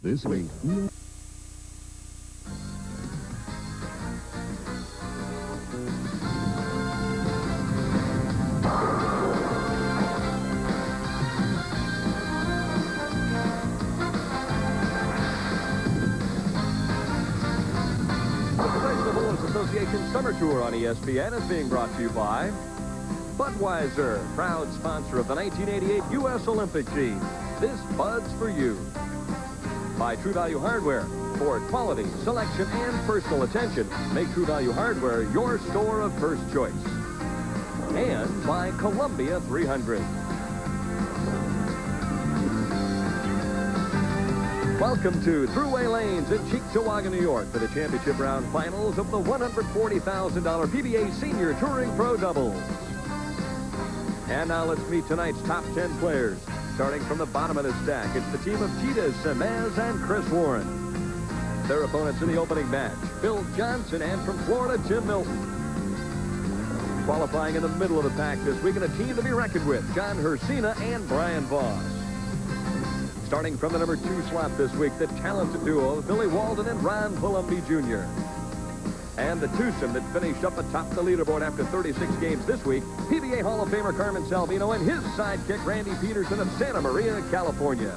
This week. Association Summer Tour on ESPN is being brought to you by Budweiser, proud sponsor of the 1988 U.S. Olympic team. This Bud's for you. By True Value Hardware. For quality, selection, and personal attention, make True Value Hardware your store of first choice. And by Columbia 300. Welcome to Thruway Lanes in Cheektowaga, New York for the championship round finals of the $140,000 PBA Senior Touring Pro Doubles. And now let's meet tonight's top 10 players. Starting from the bottom of the stack, it's the team of Teata, Semiz, and Chris Warren. Their opponents in the opening match, Bill Johnson, and from Florida, Tim Milton. Qualifying in the middle of the pack this week, and a team to be reckoned with, John Hricsina and Brian Voss. Starting from the number 2 slot this week, the talented duo of Billy Walden and Ron Palmobi Jr. And the twosome that finished up atop the leaderboard after 36 games this week, PBA Hall of Famer Carmen Salvino and his sidekick Randy Pedersen of Santa Maria, California.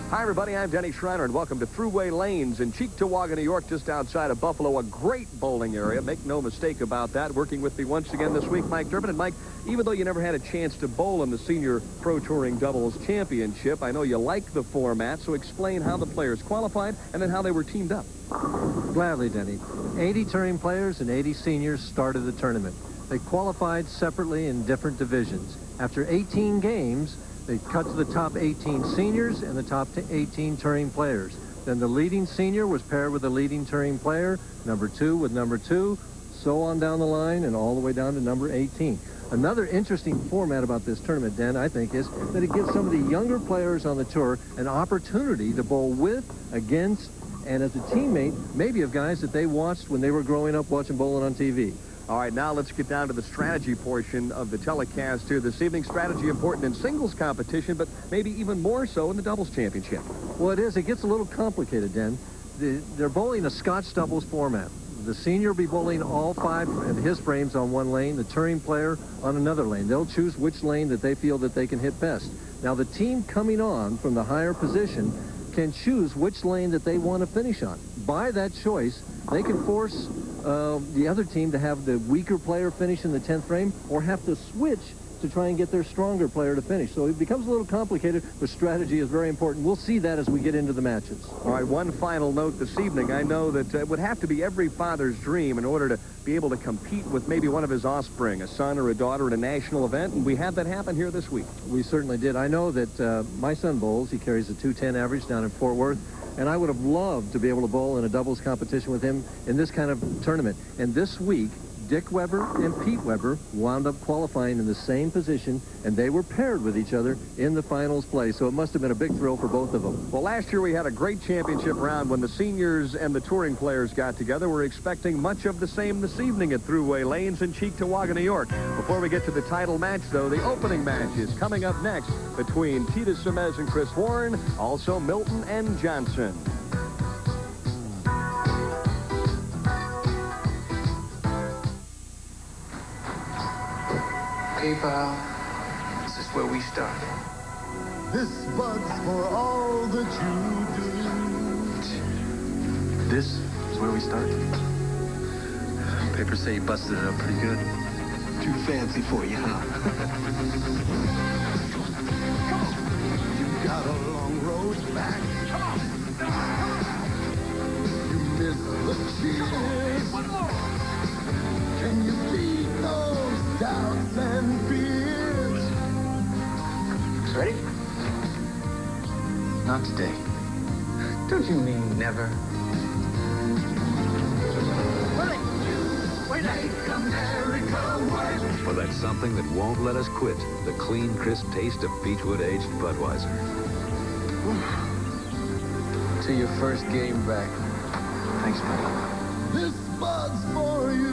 Hi, everybody. I'm Denny Schreiner, and welcome to Thruway Lanes in Cheektowaga, New York, just outside of Buffalo. A great bowling area. Make no mistake about that. Working with me once again this week, Mike Durbin. And Mike, even though you never had a chance to bowl in the Senior Pro Touring Doubles Championship, I know you like the format, so explain how the players qualified and then how they were teamed up. Gladly, Denny. 80 touring players and 80 seniors started the tournament. They qualified separately in different divisions. After 18 games, they cut to the top 18 seniors and the top 18 touring players. Then the leading senior was paired with the leading touring player, number 2 with number 2, so on down the line and all the way down to number 18. Another interesting format about this tournament, Dan, I think, is that it gives some of the younger players on the tour an opportunity to bowl with, against, and as a teammate, maybe of guys that they watched when they were growing up watching bowling on TV. All right, now let's get down to the strategy portion of the telecast here this evening. Strategy important in singles competition, but maybe even more so in the doubles championship. Well, it is. It gets a little complicated, Den. They're bowling a Scotch doubles format. The senior will be bowling all 5 of his frames on one lane, the touring player on another lane. They'll choose which lane that they feel that they can hit best. Now, the team coming on from the higher position can choose which lane that they want to finish on. By that choice, they can force the other team to have the weaker player finish in the 10th frame or have to switch to try and get their stronger player to finish. So it becomes a little complicated, but strategy is very important. We'll see that as we get into the matches. All right, one final note this evening. I know that it would have to be every father's dream in order to be able to compete with maybe one of his offspring, a son or a daughter at a national event, and we had that happen here this week. We certainly did. I know that my son bowls. He carries a 210 average down in Fort Worth. And I would have loved to be able to bowl in a doubles competition with him in this kind of tournament. And this week, Dick Weber and Pete Weber wound up qualifying in the same position, and they were paired with each other in the finals play. So it must have been a big thrill for both of them. Well, last year we had a great championship round when the seniors and the touring players got together. We're expecting much of the same this evening at Thruway Lanes in Cheektowaga, New York. Before we get to the title match, though, the opening match is coming up next between Teata, Semiz, and Chris Warren, also Milton and Johnson. Okay, pal, this is where we start. This Bud's for all that you do. This is where we start? Papers say you busted it up pretty good. Too fancy for you, huh? You got a long road back. You miss the cheers. One more. Can you beat those doubts and fears? Ready? Not today. Don't you mean never? For that something that won't let us quit, the clean, crisp taste of Beechwood-aged Budweiser. To your first game back. Thanks, buddy. This Bud's for you.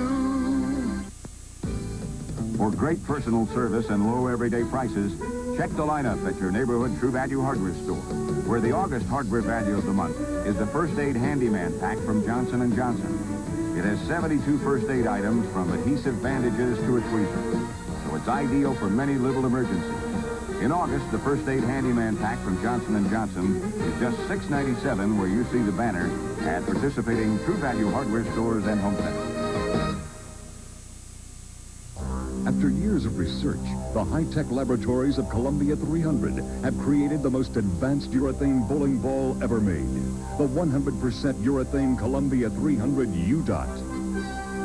For great personal service and low everyday prices, Check the lineup at your neighborhood True Value hardware store, where the August hardware value of the month is the First Aid Handyman Pack from Johnson & Johnson. It has 72 first aid items from adhesive bandages to a tweezer, so it's ideal for many little emergencies. In August, the First Aid Handyman Pack from Johnson & Johnson is just $6.97 where you see the banner at participating True Value hardware stores and home centers. After years of research, the high-tech laboratories of Columbia 300 have created the most advanced urethane bowling ball ever made, the 100% urethane Columbia 300 U-Dot.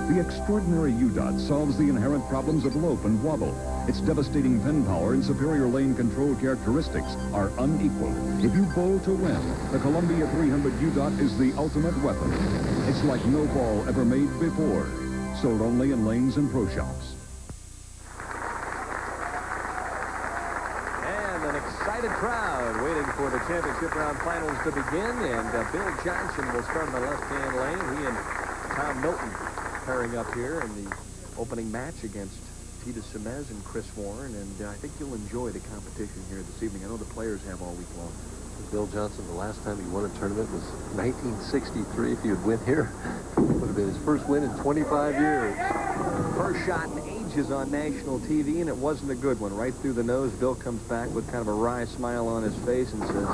The extraordinary U-Dot solves the inherent problems of lope and wobble. Its devastating pin power and superior lane control characteristics are unequaled. If you bowl to win, the Columbia 300 U-Dot is the ultimate weapon. It's like no ball ever made before. Sold only in lanes and pro shops. Excited crowd waiting for the championship round finals to begin, and Bill Johnson will start in the left-hand lane. He and Tom Milton pairing up here in the opening match against Teata Semiz and Chris Warren, and I think you'll enjoy the competition here this evening. I know the players have all week long. Bill Johnson, the last time he won a tournament was 1963. If he would win here, it would have been his first win in 25 years. First shot in ages on national TV, and it wasn't a good one. Right through the nose. Bill comes back with kind of a wry smile on his face and says,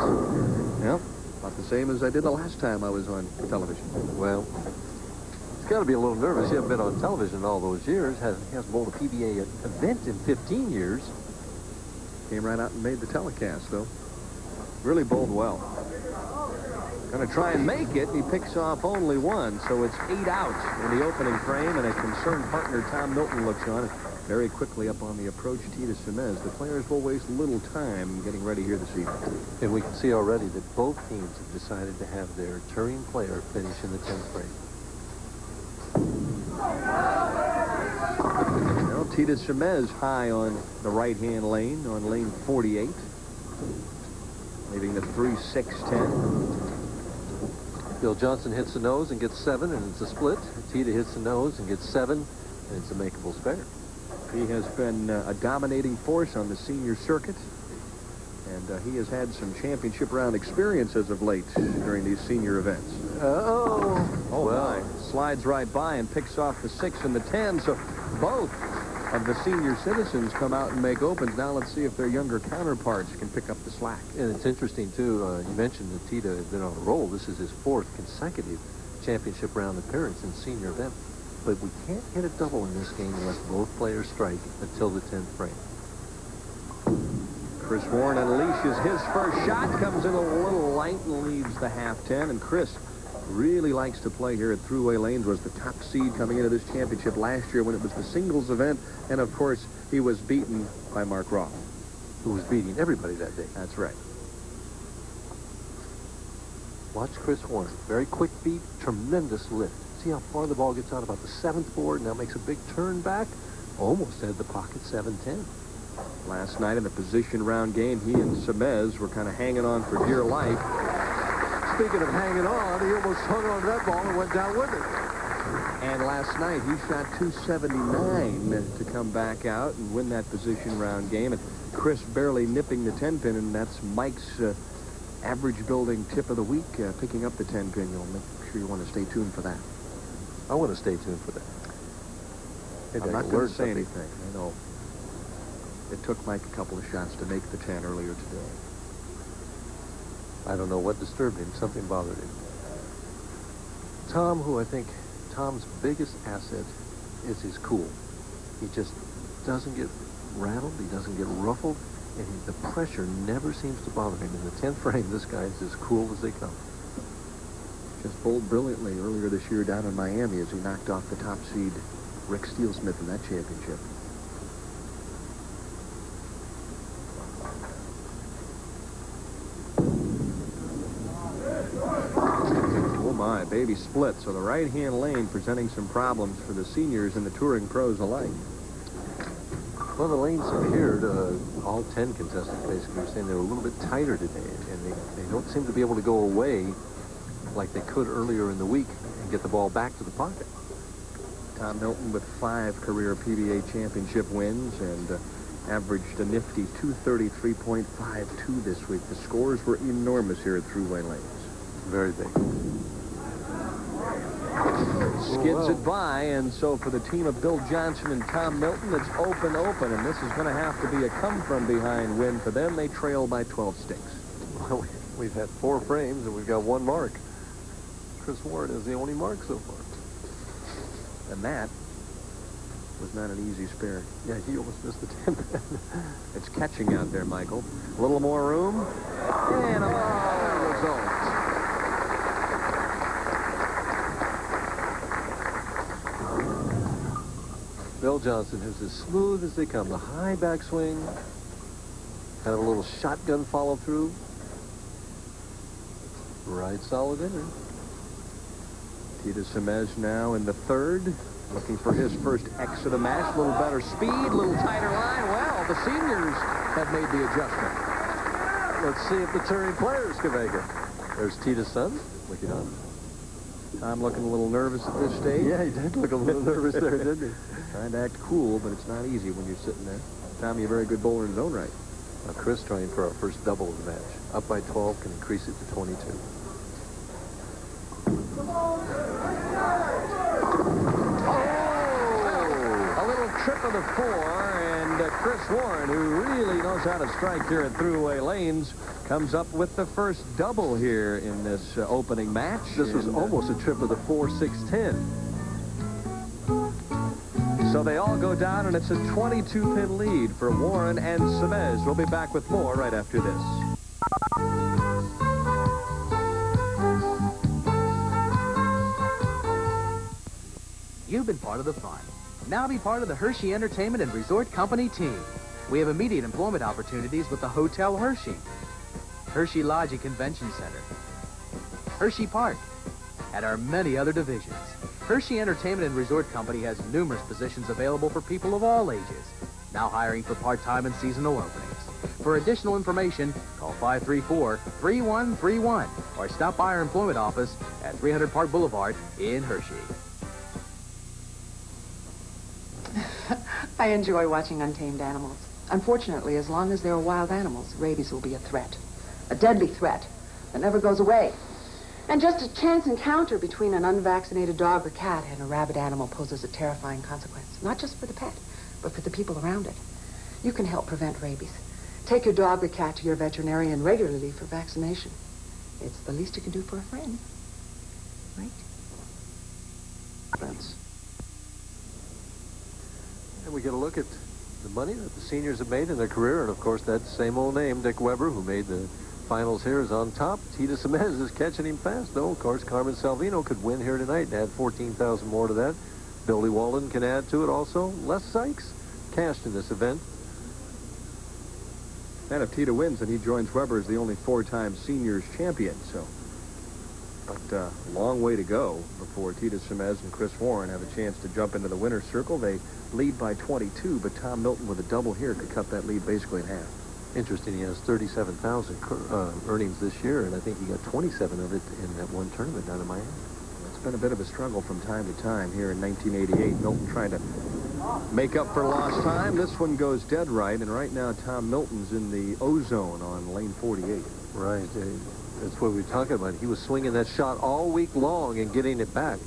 "Well, about the same as I did the last time I was on television." Well, he's got to be a little nervous. He hasn't been on television all those years. He hasn't bowled a PBA event in 15 years. Came right out and made the telecast, though. Really bowled well. Going to try and make it, and he picks off only one, so it's 8 outs in the opening frame, and a concerned partner, Tom Milton, looks on. Very quickly up on the approach, Teata Semiz. The players will waste little time getting ready here this evening. And we can see already that both teams have decided to have their turning player finish in the 10th frame. Well, Teata Semiz high on the right-hand lane, on lane 48. Leaving the 3-6-10. Bill Johnson hits the nose and gets 7, and it's a split. Teata hits the nose and gets 7, and it's a makeable spare. He has been a dominating force on the senior circuit, and he has had some championship round experience as of late during these senior events. Oh, well, my. Slides right by and picks off the 6 and the 10, so both of the senior citizens come out and make opens. Now let's see if their younger counterparts can pick up the slack. And it's interesting, too, you mentioned that Teata has been on a roll. This is his 4th consecutive championship round appearance in senior event. But we can't hit a double in this game unless both players strike until the 10th frame. Chris Warren unleashes his first shot, comes in a little light and leaves the half-10, and Chris really likes to play here at Thruway Lanes. Was the top seed coming into this championship last year when it was the singles event, and of course he was beaten by Mark Roth, who was beating everybody that day. That's right. Watch Chris Warren. Very quick beat, tremendous lift. See how far the ball gets out, about the 7th board. Now makes a big turn back. Almost had the pocket 7-10. Last night in the position round game, he and Semiz were kind of hanging on for dear life. Speaking of hanging on, he almost hung on to that ball and went down with it. And last night, he shot 279 to come back out and win that position round game. And Chris barely nipping the 10-pin, and that's Mike's average building tip of the week, picking up the 10-pin. You'll make sure you want to stay tuned for that. I want to stay tuned for that. Maybe I'm not going to say anything. I know it took Mike a couple of shots to make the 10 earlier today. I don't know what disturbed him. Something bothered him. Tom, who I think Tom's biggest asset is his cool. He just doesn't get rattled. He doesn't get ruffled. And the pressure never seems to bother him. In the 10th frame, this guy is as cool as they come. Just bowled brilliantly earlier this year down in Miami as he knocked off the top seed Rick Steelsmith in that championship. Oh my, baby split. So the right-hand lane presenting some problems for the seniors and the touring pros alike. Well, the lanes appeared, all 10 contestants basically were saying they were a little bit tighter today, and they don't seem to be able to go away like they could earlier in the week and get the ball back to the pocket. Tom Milton with 5 career PBA championship wins, and averaged a nifty 233.52 this week. The scores were enormous here at Thruway Lanes. Very big. Skids it by, and so for the team of Bill Johnson and Tom Milton, it's open, and this is going to have to be a come-from-behind win for them. They trail by 12 sticks. Well, we've had 4 frames, and we've got 1 mark. Chris Warren is the only mark so far. And that was not an easy spare. Yeah, he almost missed the 10. It's catching out there, Michael. A little more room, and a ball result. Bill Johnson is as smooth as they come. The high backswing, kind of a little shotgun follow through. Right solid in there. Teata Semiz now in the 3rd, looking for his first X of the match. A little better speed, a little tighter line. Well, the seniors have made the adjustment. Let's see if the touring players can make it. There's Teata's son looking on. Tom looking a little nervous at this stage. Yeah, he did look a little nervous there, didn't he? Trying to act cool, but it's not easy when you're sitting there. Tom, you're a very good bowler in his own right. Now, Chris trying for our first double of the match. Up by 12, can increase it to 22. A little trip of the 4, and Chris Warren, who really knows how to strike here at Thruway Lanes, comes up with the first double here in this opening match. This was almost a trip of the 4-6-10. So they all go down, and it's a 22-pin lead for Warren and Semiz. We'll be back with more right after this. You've been part of the fun. Now be part of the Hershey Entertainment and Resort Company team. We have immediate employment opportunities with the Hotel Hershey, Hershey Lodge and Convention Center, Hershey Park, and our many other divisions. Hershey Entertainment and Resort Company has numerous positions available for people of all ages. Now hiring for part-time and seasonal openings. For additional information, call 534-3131 or stop by our employment office at 300 Park Boulevard in Hershey. I enjoy watching untamed animals. Unfortunately, as long as there are wild animals, rabies will be a threat. A deadly threat that never goes away. And just a chance encounter between an unvaccinated dog or cat and a rabid animal poses a terrifying consequence. Not just for the pet, but for the people around it. You can help prevent rabies. Take your dog or cat to your veterinarian regularly for vaccination. It's the least you can do for a friend. Right? Thanks. And we get a look at the money that the seniors have made in their career. And, of course, that same old name, Dick Weber, who made the finals here, is on top. Teata Semiz is catching him fast, though. Of course, Carmen Salvino could win here tonight and add 14,000 more to that. Billy Walden can add to it also. Les Sykes cashed in this event. And if Teata wins, then he joins Weber as the only 4-time seniors champion. So, but long way to go before Teata Semiz and Chris Warren have a chance to jump into the winner's circle. They lead by 22, but Tom Milton with a double here could cut that lead basically in half. Interesting, he has 37,000 earnings this year, and I think he got 27 of it in that one tournament down in Miami. It's been a bit of a struggle from time to time here in 1988. Milton trying to make up for lost time. This one goes dead right, and right now Tom Milton's in the O-zone on lane 48. Right, that's what we were talking about. He was swinging that shot all week long and getting it back.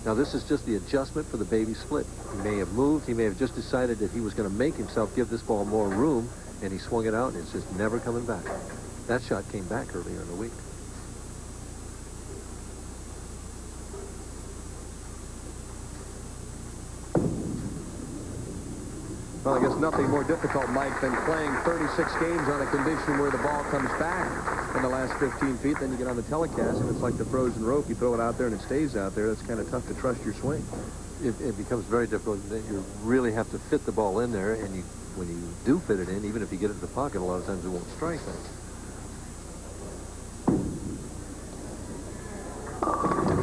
Now, this is just the adjustment for the baby split. He may have moved. He may have just decided that he was going to make himself give this ball more room, and he swung it out, and it's just never coming back. That shot came back earlier in the week. Well, I guess nothing more difficult, Mike, than playing 36 games on a condition where the ball comes back in the last 15 feet. Then you get on the telecast, and it's like the frozen rope. You throw it out there, and it stays out there. That's kind of tough to trust your swing. It becomes very difficult. You really have to fit the ball in there, and when you do fit it in, even if you get it in the pocket, a lot of times it won't strike that.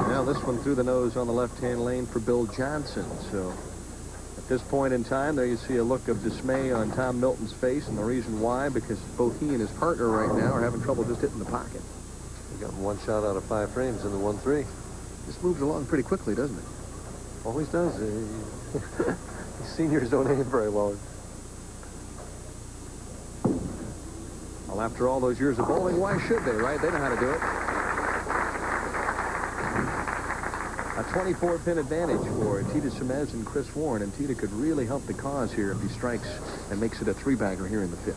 Now this one through the nose on the left-hand lane for Bill Johnson. So at this point in time, there you see a look of dismay on Tom Milton's face, and the reason why, because both he and his partner right now are having trouble just hitting the pocket. He got one shot out of 5 frames in the 1-3. This moves along pretty quickly, doesn't it? Always does. These seniors don't aim very well. Well, after all those years of bowling, why should they, right? They know how to do it. A 24-pin advantage for Teata Semiz and Chris Warren, and Teata could really help the cause here if he strikes and makes it a three-bagger here in the 5th.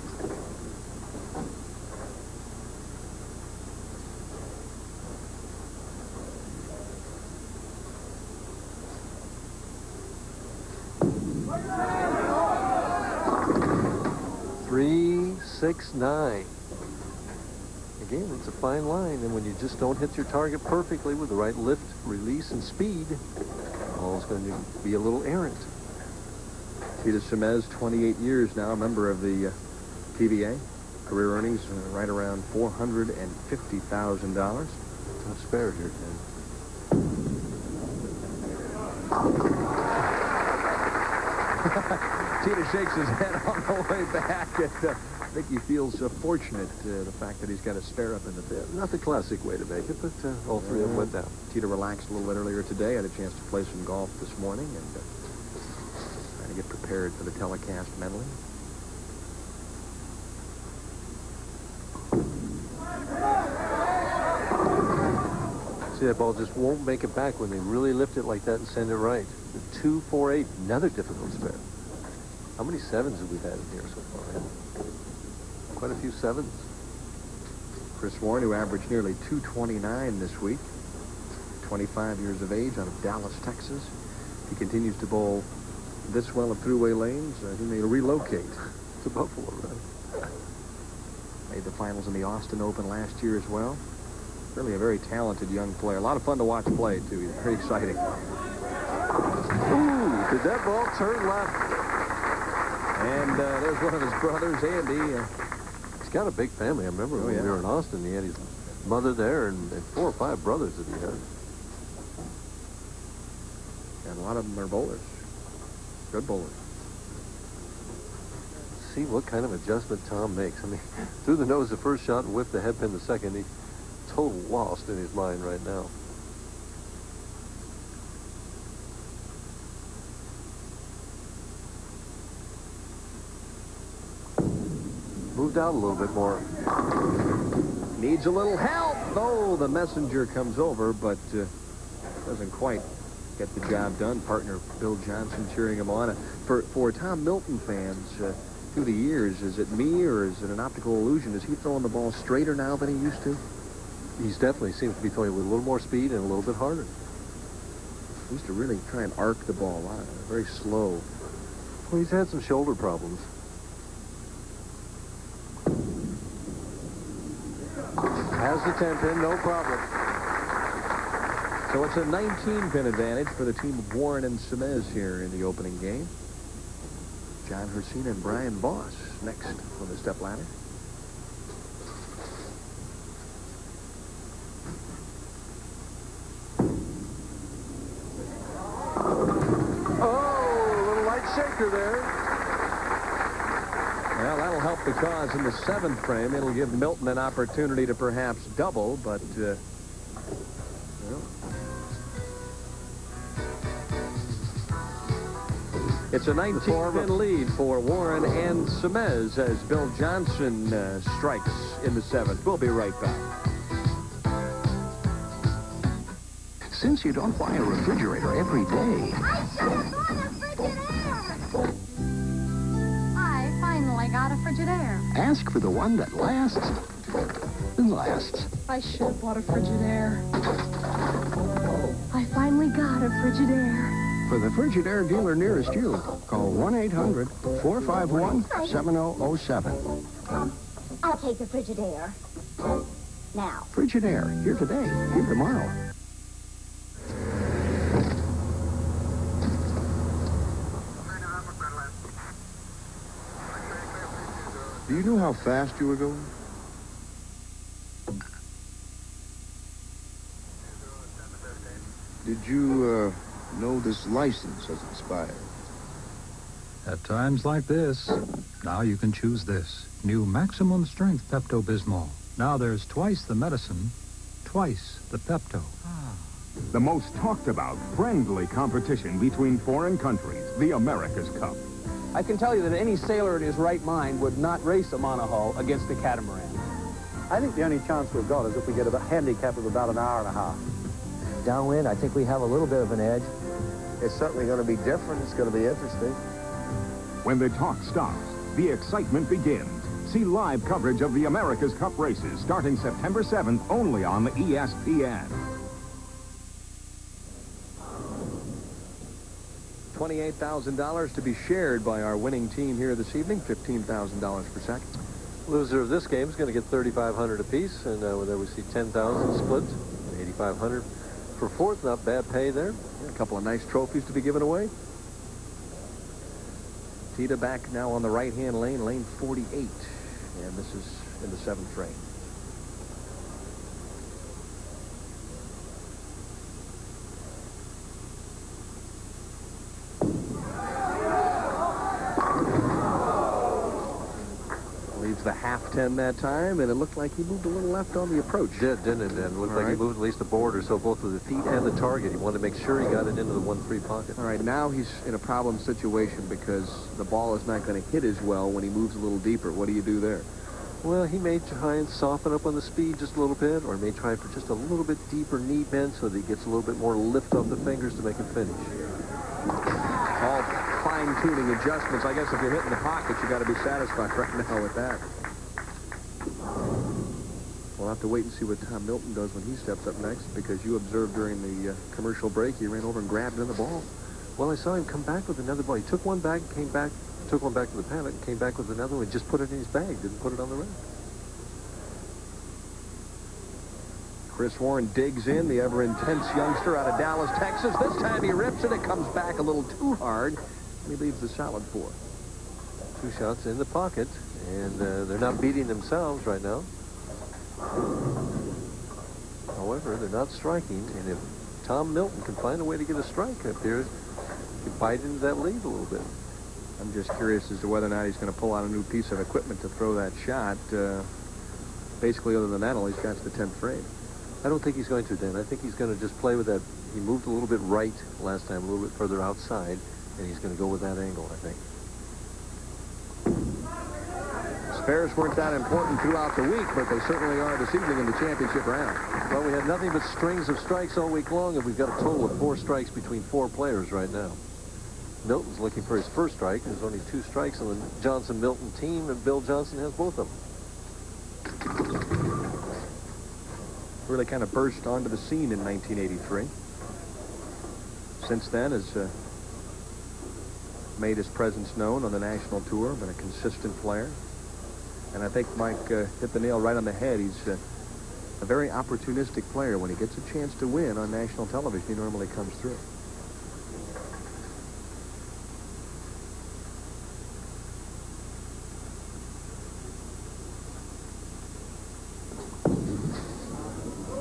.369. Again, it's a fine line, and when you just don't hit your target perfectly with the right lift, release, and speed, ball's going to be a little errant. Teata Semiz, 28 years now, a member of the PBA. Career earnings right around $450,000. Tough spare here, Ken. Teata shakes his head on the way back. I think he feels fortunate, the fact that he's got a spare up in the 5th. Not the classic way to make it, but all three of them went down. Teata relaxed a little bit earlier today. Had a chance to play some golf this morning and trying to get prepared for the telecast mentally. See, that ball just won't make it back when they really lift it like that and send it right. The 2-4-8, another difficult spare. How many 7s have we had in here so far? Quite a few 7s. Chris Warren, who averaged nearly 229 this week, 25 years of age, out of Dallas, Texas. He continues to bowl this well at Thruway Lanes. He may relocate to Buffalo, right? Made the finals in the Austin Open last year as well. Really a very talented young player. A lot of fun to watch play, too. He's very exciting. Ooh, did that ball turn left? And there's one of his brothers, Andy. He's got a big family. I remember when we were in Austin, he had his mother there and 4 or 5 brothers that he had. And a lot of them are bowlers. Good bowlers. See what kind of adjustment Tom makes. I mean, through the nose the first shot and whipped the head pin the second. He's total lost in his mind right now. Moved out a little bit more. Needs a little help. Oh, the messenger comes over, but doesn't quite get the job done. Partner Bill Johnson cheering him on. For Tom Milton fans, through the years, is it me or is it an optical illusion? Is he throwing the ball straighter now than he used to? He's definitely seems to be throwing with a little more speed and a little bit harder. He used to really try and arc the ball. Very slow. Well, he's had some shoulder problems. Has the 10-pin, no problem. So it's a 19-pin advantage for the team of Warren and Semiz here in the opening game. John Hricsina and Brian Voss next on the step ladder. Shaker there. Well, that'll help the cause in the 7th frame. It'll give Milton an opportunity to perhaps double, but well. It's a 19-pin lead for Warren and Semiz as Bill Johnson strikes in the 7th. We'll be right back. Since you don't buy a refrigerator every day, I finally got a Frigidaire. Ask for the one that lasts and lasts. I should have bought a Frigidaire. I finally got a Frigidaire. For the Frigidaire dealer nearest you, call 1-800-451-7007. I'll take the Frigidaire. Now. Frigidaire, here today, here tomorrow. Do you know how fast you were going? Did you, know this license has expired? At times like this, now you can choose this. New Maximum Strength Pepto-Bismol. Now there's twice the medicine, twice the Pepto. The most talked about, friendly competition between foreign countries, the America's Cup. I can tell you that any sailor in his right mind would not race a monohull against a catamaran. I think the only chance we've got is if we get a handicap of about an hour and a half. Downwind, I think we have a little bit of an edge. It's certainly going to be different. It's going to be interesting. When the talk stops, the excitement begins. See live coverage of the America's Cup races starting September 7th only on the ESPN. $28,000 to be shared by our winning team here this evening, $15,000 per second. Loser of this game is going to get $3,500 apiece, and there we see 10,000 split, 8,500 for fourth. Not bad pay there. A couple of nice trophies to be given away. Teata back now on the right-hand lane, lane 48, and this is in the 7th frame. Leaves the half 10 that time, and it looked like he moved a little left on the approach. Didn't it? And it looked like he moved at least a board or so, both with the feet and the target. He wanted to make sure he got it into the 1-3 pocket. All right, now he's in a problem situation because the ball is not going to hit as well when he moves a little deeper. What do you do there? Well, he may try and soften up on the speed just a little bit, or he may try for just a little bit deeper knee bend so that he gets a little bit more lift off the fingers to make him finish. All fine-tuning adjustments. I guess if you're hitting the pocket, you got to be satisfied right now with that. We'll have to wait and see what Tom Milton does when he steps up next, because you observed during the commercial break he ran over and grabbed another ball. Well, I saw him come back with another ball. He took one back, came back, took one back to the paddock, came back with another one, just put it in his bag, didn't put it on the rack. Chris Warren digs in, the ever-intense youngster out of Dallas, Texas. This time he rips it. It comes back a little too hard, and he leaves the solid 4. 2 shots in the pocket, and they're not beating themselves right now. However, they're not striking, and if Tom Milton can find a way to get a strike up here, he can bite into that lead a little bit. I'm just curious as to whether or not he's going to pull out a new piece of equipment to throw that shot. Basically, other than that, all he's got is the 10th frame. I don't think he's going to, Dan. I think he's going to just play with that. He moved a little bit right last time, a little bit further outside, and he's going to go with that angle, I think. Spares weren't that important throughout the week, but they certainly are this evening in the championship round. Well, we had nothing but strings of strikes all week long, and we've got a total of 4 strikes between 4 players right now. Milton's looking for his first strike. There's only 2 strikes on the Johnson-Milton team, and Bill Johnson has both of them. Really kind of burst onto the scene in 1983. Since then has made his presence known on the national tour, been a consistent player. And I think Mike hit the nail right on the head. He's a very opportunistic player. When he gets a chance to win on national television, he normally comes through.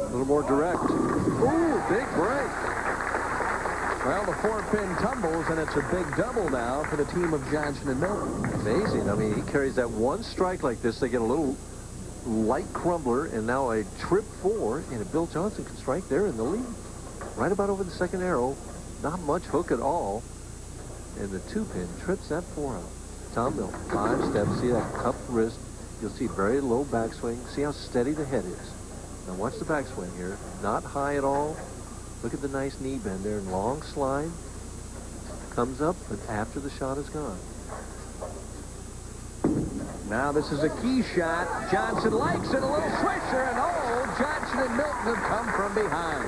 A little more direct. Ooh, big break. Well, the 4-pin tumbles, and it's a big double now for the team of Johnson and Milton. Amazing. I mean, he carries that 1 strike like this. They get a little light crumbler, and now a trip 4, and Bill Johnson can strike there in the lead. Right about over the second arrow. Not much hook at all. And the 2-pin trips that 4 out. Tom Milton, 5 steps. See that cupped wrist. You'll see very low backswing. See how steady the head is. Now watch the backswing here. Not high at all. Look at the nice knee bend there. Long slide. Comes up, but after the shot is gone. Now this is a key shot. Johnson likes it. A little swisher, and oh, Johnson and Milton have come from behind.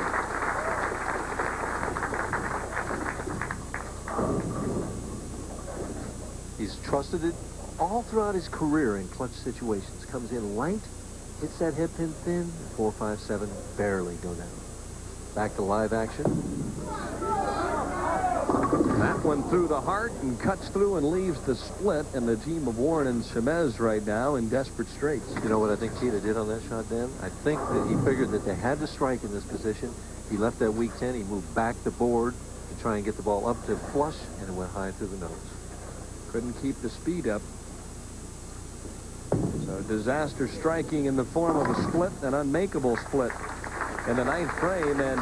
He's trusted it all throughout his career in clutch situations. Comes in light, hits that head pin thin, 4, 5, 7, barely go down. Back to live action. That one through the heart and cuts through and leaves the split, and the team of Warren and Semiz right now in desperate straits. You know what I think Teata did on that shot, Dan? I think that he figured that they had to strike in this position. He left that weak 10. He moved back the board to try and get the ball up to flush, and it went high through the nose. Couldn't keep the speed up. So disaster striking in the form of a split, an unmakeable split in the 9th frame, and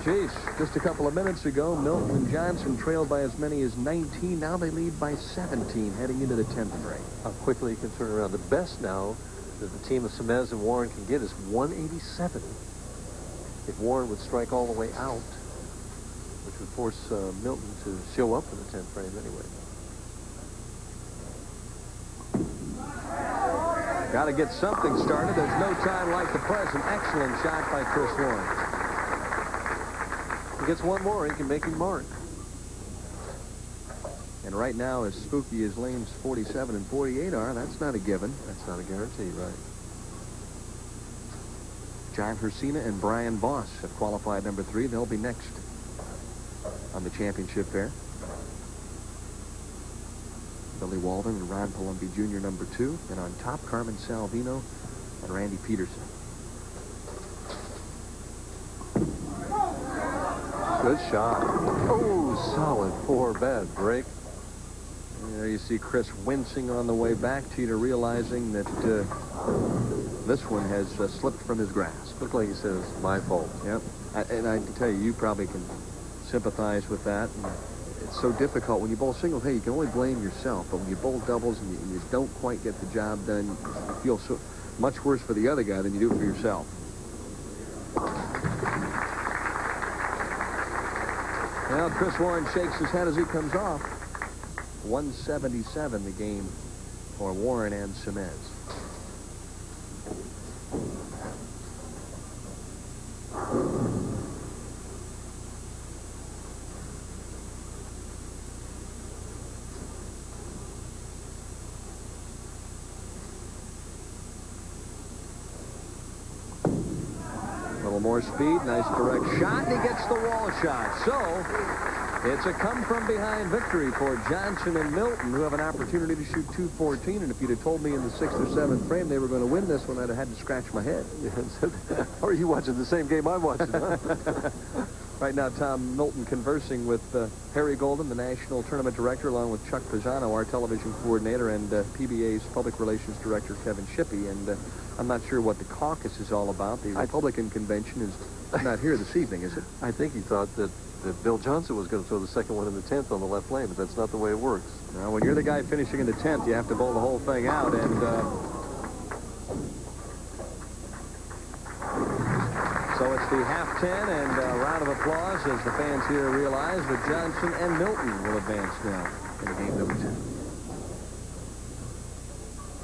chase. Just a couple of minutes ago, Milton and Johnson trailed by as many as 19. Now they lead by 17 heading into the 10th frame. How quickly you can turn around. The best now that the team of Semiz and Warren can get is 187. If Warren would strike all the way out, which would force Milton to show up in the 10th frame anyway. Got to get something started. There's no time like the present. Excellent shot by Chris Warren. He gets one more, he can make him mark. And right now, as spooky as lanes 47 and 48 are, that's not a given. That's not a guarantee, right? John Hricsina and Brian Voss have qualified number 3. They'll be next on the championship fair. Billy Walden and Ron Palmobi Jr. number 2. And on top, Carmen, Salvino, and Randy Pedersen. Good shot. Oh, solid 4. Bad break. There you see Chris wincing on the way back. Teata realizing that this one has slipped from his grasp. Looked like he says, my fault. Yep. And I can tell you, you probably can sympathize with that. And it's so difficult when you bowl singles. Hey, you can only blame yourself. But when you bowl doubles and you don't quite get the job done, you feel so much worse for the other guy than you do for yourself. Well, Chris Warren shakes his head as he comes off. 177 the game for Warren and Semiz. A little more speed, nice direct shot, and he gets the wall shot. So it's a come-from-behind victory for Johnson and Milton, who have an opportunity to shoot 214. And if you'd have told me in the 6th or 7th frame they were going to win this one, I'd have had to scratch my head. Or are you watching the same game I'm watching, huh? Right now, Tom Milton conversing with Harry Golden, the national tournament director, along with Chuck Pisano, our television coordinator, and PBA's public relations director, Kevin Shippey. And I'm not sure what the caucus is all about. The Republican convention is not here this evening, is it? I think he thought that Bill Johnson was going to throw the second one in the 10th on the left lane, but that's not the way it works. Now, when you're the guy finishing in the 10th, you have to bowl the whole thing out, and so it's the half 10 and a round of applause as the fans here realize that Johnson and Milton will advance now in game number 2.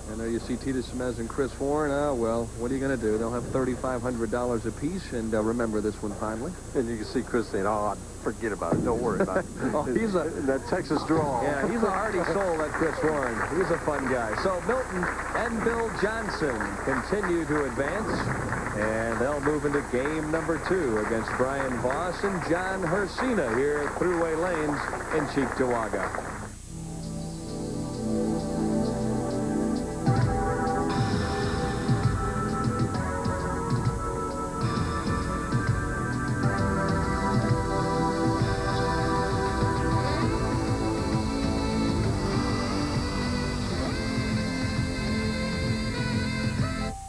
And there you see Teata, Semiz, and Chris Warren. Well, what are you going to do? They'll have $3,500 apiece, and remember this one finally. And you can see Chris saying, oh, forget about it. Don't worry about it. Oh, he's that Texas draw. Yeah, he's a hearty soul, that Chris Warren. He's a fun guy. So Milton and Bill Johnson continue to advance, and they'll move into game number 2 against Brian Voss and John Hricsina here at Thruway Lanes in Cheektowaga.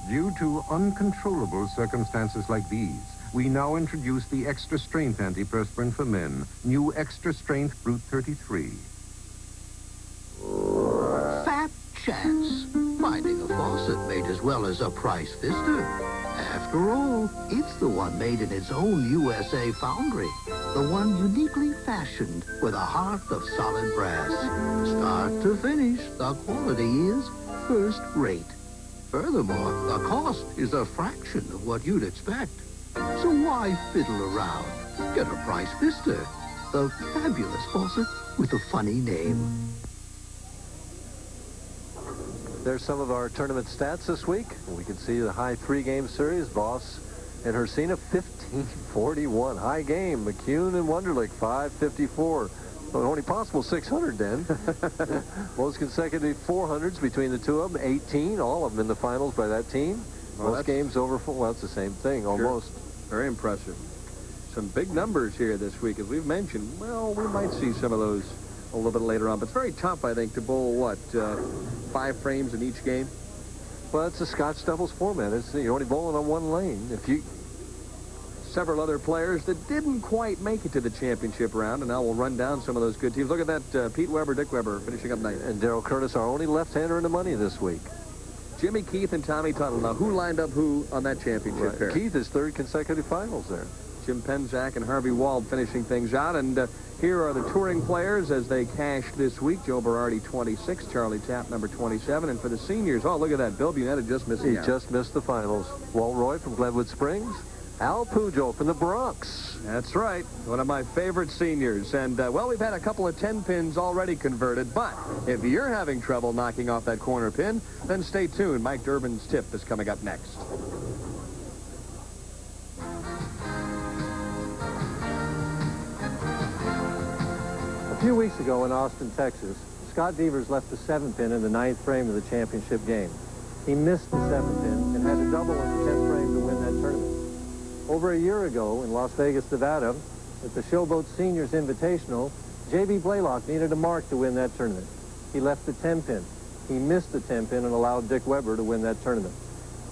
Due to uncontrollable circumstances like these, we now introduce the Extra Strength Antiperspirant for Men, new Extra Strength Brute 33. Fat chance. Finding a faucet made as well as a price fister. After all, it's the one made in its own USA foundry. The one uniquely fashioned with a heart of solid brass. Start to finish, the quality is first rate. Furthermore, the cost is a fraction of what you'd expect. So why fiddle around? Get a price fister. The fabulous faucet with a funny name. There's some of our tournament stats this week. We can see the high 3-game series. Voss and Hricsina, 1541. High game. McCune and Wunderlich, 554. Well, only possible 600 then. Most consecutive 400s between the two of them, 18. All of them in the finals by that team. Well, most games over, well, it's the same thing, almost. Sure. Very impressive. Some big numbers here this week, as we've mentioned. Well, we might see some of those a little bit later on. But it's very tough, I think, to bowl, what, 5 frames in each game? Well, it's a Scotch doubles format. You're only bowling on one lane. If you several other players that didn't quite make it to the championship round, and now we'll run down some of those good teams. Look at that, Pete Weber, Dick Weber finishing up ninth. And Darrell Curtis, our only left-hander in the money this week. Jimmy Keith and Tommy Tuttle. Now, who lined up who on that championship pair? Keith is third consecutive finals there. Jim Penzak and Harvey Wald finishing things out. And here are the touring players as they cash this week. Joe Berardi, 26. Charlie Tapp, number 27. And for the seniors, oh, look at that. Bill Bunetta just missed He just missed the finals. Walt Roy from Glenwood Springs. Al Pujo from the Bronx. That's right. One of my favorite seniors. And, well, we've had a couple of 10 pins already converted. But if you're having trouble knocking off that corner pin, then stay tuned. Mike Durbin's tip is coming up next. A few weeks ago in Austin, Texas, Scott Devers left the 7-pin in the 9th frame of the championship game. He missed the 7-pin and had to double in the 10th frame to win that tournament. Over a year ago in Las Vegas, Nevada, at the Showboat Seniors Invitational, J.B. Blaylock needed a mark to win that tournament. He left the 10-pin. He missed the 10-pin and allowed Dick Weber to win that tournament.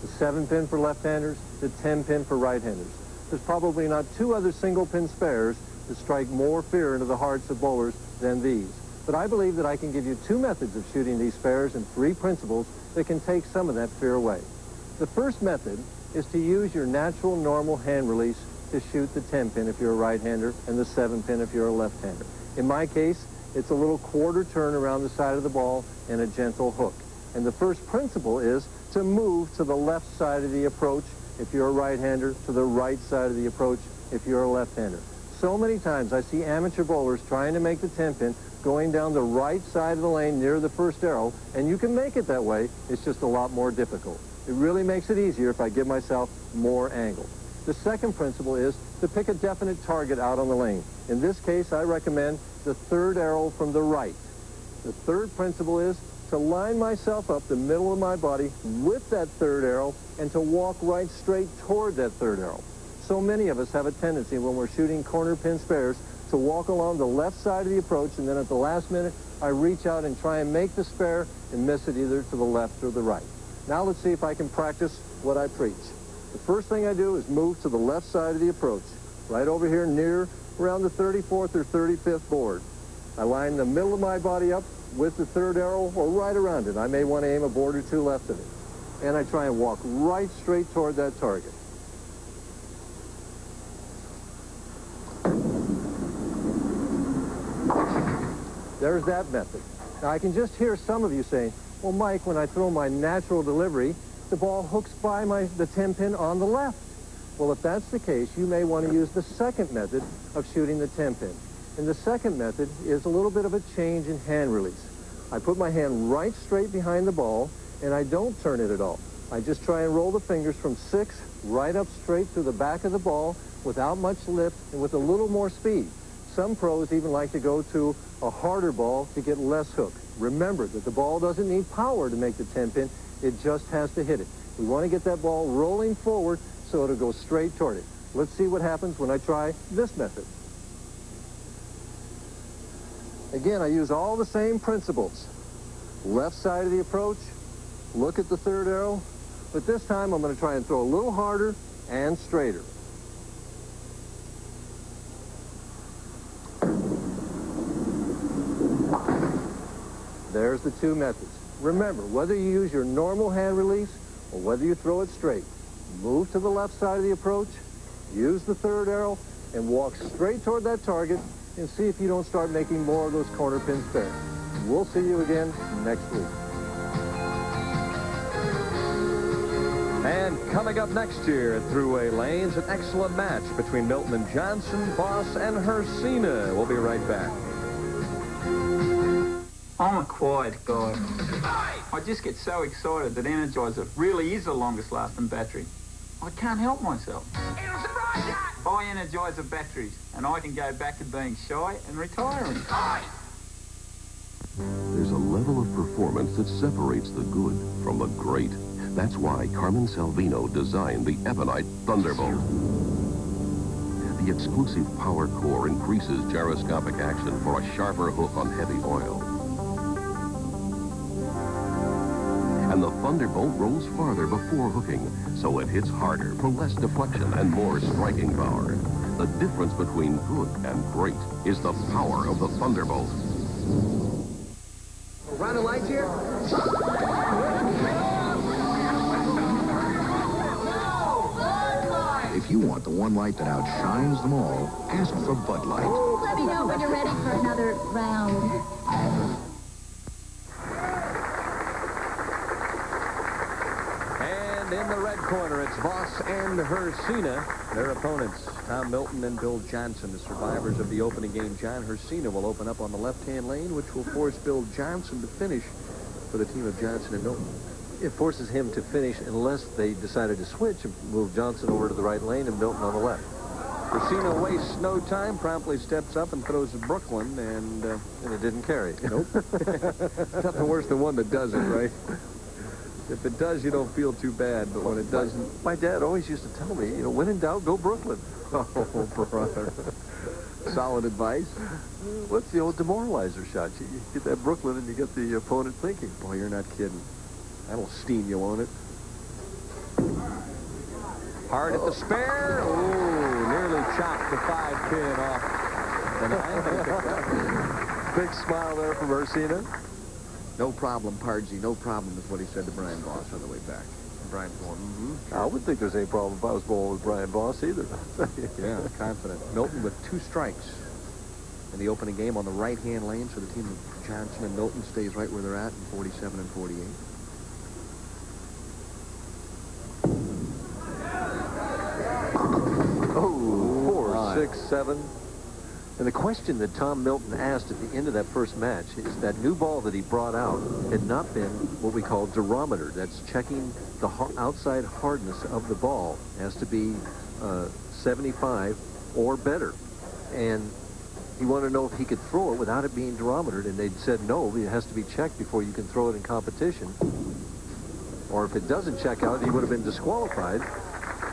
The 7-pin for left-handers, the 10-pin for right-handers. There's probably not two other single-pin spares that strike more fear into the hearts of bowlers than these. But I believe that I can give you two methods of shooting these spares and three principles that can take some of that fear away. The first method is to use your natural, normal hand release to shoot the 10-pin if you're a right-hander and the 7-pin if you're a left-hander. In my case, it's a little quarter turn around the side of the ball and a gentle hook. And the first principle is to move to the left side of the approach if you're a right-hander, to the right side of the approach if you're a left-hander. So many times I see amateur bowlers trying to make the 10-pin going down the right side of the lane near the first arrow, and you can make it that way. It's just a lot more difficult. It really makes it easier if I give myself more angle. The second principle is to pick a definite target out on the lane. In this case, I recommend the third arrow from the right. The third principle is to line myself up the middle of my body with that third arrow and to walk right straight toward that third arrow. So many of us have a tendency when we're shooting corner pin spares to walk along the left side of the approach, and then at the last minute, I reach out and try and make the spare and miss it either to the left or the right. Now let's see if I can practice what I preach. The first thing I do is move to the left side of the approach, right over here near around the 34th or 35th board. I line the middle of my body up with the third arrow or right around it. I may want to aim a board or two left of it. And I try and walk right straight toward that target. There's that method. Now I can just hear some of you saying, well, Mike, when I throw my natural delivery, the ball hooks by the 10-pin on the left. Well, if that's the case, you may want to use the second method of shooting the 10-pin. And the second method is a little bit of a change in hand release. I put my hand right straight behind the ball, and I don't turn it at all. I just try and roll the fingers from 6 right up straight through the back of the ball without much lift and with a little more speed. Some pros even like to go to a harder ball to get less hook. Remember that the ball doesn't need power to make the 10-pin. It just has to hit it. We want to get that ball rolling forward so it'll go straight toward it. Let's see what happens when I try this method. Again, I use all the same principles. Left side of the approach, look at the third arrow, but this time I'm going to try and throw a little harder and straighter. There's the two methods. Remember, whether you use your normal hand release or whether you throw it straight, move to the left side of the approach, use the third arrow, and walk straight toward that target and see if you don't start making more of those corner pin spares. We'll see you again next week. And coming up next year at Thruway Lanes, an excellent match between Milton and Johnson, Voss and Hricsina. We'll be right back. I'm a quiet guy. I just get so excited that Energizer really is the longest lasting battery. I can't help myself. Buy Energizer batteries and I can go back to being shy and retiring. There's a level of performance that separates the good from the great. That's why Carmen Salvino designed the Ebonite Thunderbolt. The exclusive power core increases gyroscopic action for a sharper hook on heavy oil. and the Thunderbolt rolls farther before hooking, so it hits harder for less deflection and more striking power. The difference between good and great is the power of the Thunderbolt. Round the lights here? If you want the one light that outshines them all, ask for Bud Light. Let me know when you're ready for another round. And in the red corner, it's Voss and Hricsina, their opponents. Tom Milton and Bill Johnson, the survivors of the opening game. John Hricsina will open up on the left-hand lane, which will force Bill Johnson to finish for the team of Johnson and Milton. It forces him to finish unless they decided to switch and move Johnson over to the right lane and Milton on the left. Hricsina wastes no time, promptly steps up and throws to Brooklyn, and it didn't carry. Nope. Nothing worse than one that doesn't, right? If it does, you don't feel too bad, but when it doesn't... My dad always used to tell me, when in doubt, go Brooklyn. Oh, brother. Solid advice. What's the old demoralizer shot? You get that Brooklyn and you get the opponent thinking. Boy, you're not kidding. That'll steam you, won't it? Hard at the spare. Oh, nearly chopped the 5-pin off the 9. Big smile there from Hricsina. No problem, Pardsy. No problem is what he said to Brian Voss on the way back. Brian Voss. I wouldn't think there's any problem if I was bowling with Brian Voss either. Yeah, confident. Milton with 2 strikes in the opening game on the right-hand lane, so the team of Johnson and Milton stays right where they're at in 47 and 48. Oh, 4, 6, 7. And the question that Tom Milton asked at the end of that first match is that new ball that he brought out had not been what we call durometer. That's checking the outside hardness of the ball. It has to be 75 or better. And he wanted to know if he could throw it without it being durometered, and they'd said no, it has to be checked before you can throw it in competition. Or if it doesn't check out, he would have been disqualified.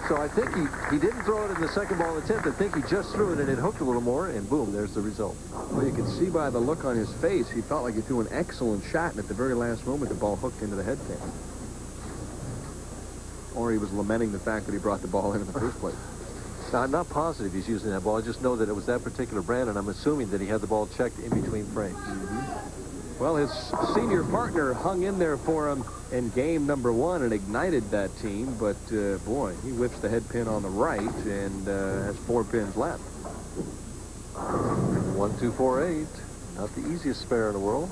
So I think he didn't throw it in the second ball attempt. I think he just threw it and it hooked a little more, and boom, there's the result. Well, you can see by the look on his face, he felt like he threw an excellent shot, and at the very last moment, the ball hooked into the head pin. Or he was lamenting the fact that he brought the ball in the first place. Now, I'm not positive he's using that ball. I just know that it was that particular brand, and I'm assuming that he had the ball checked in between frames. Well, his senior partner hung in there for him in game number 1 and ignited that team, but boy, he whips the head pin on the right and has 4 pins left. 1, 2, 4, 8. Not the easiest spare in the world.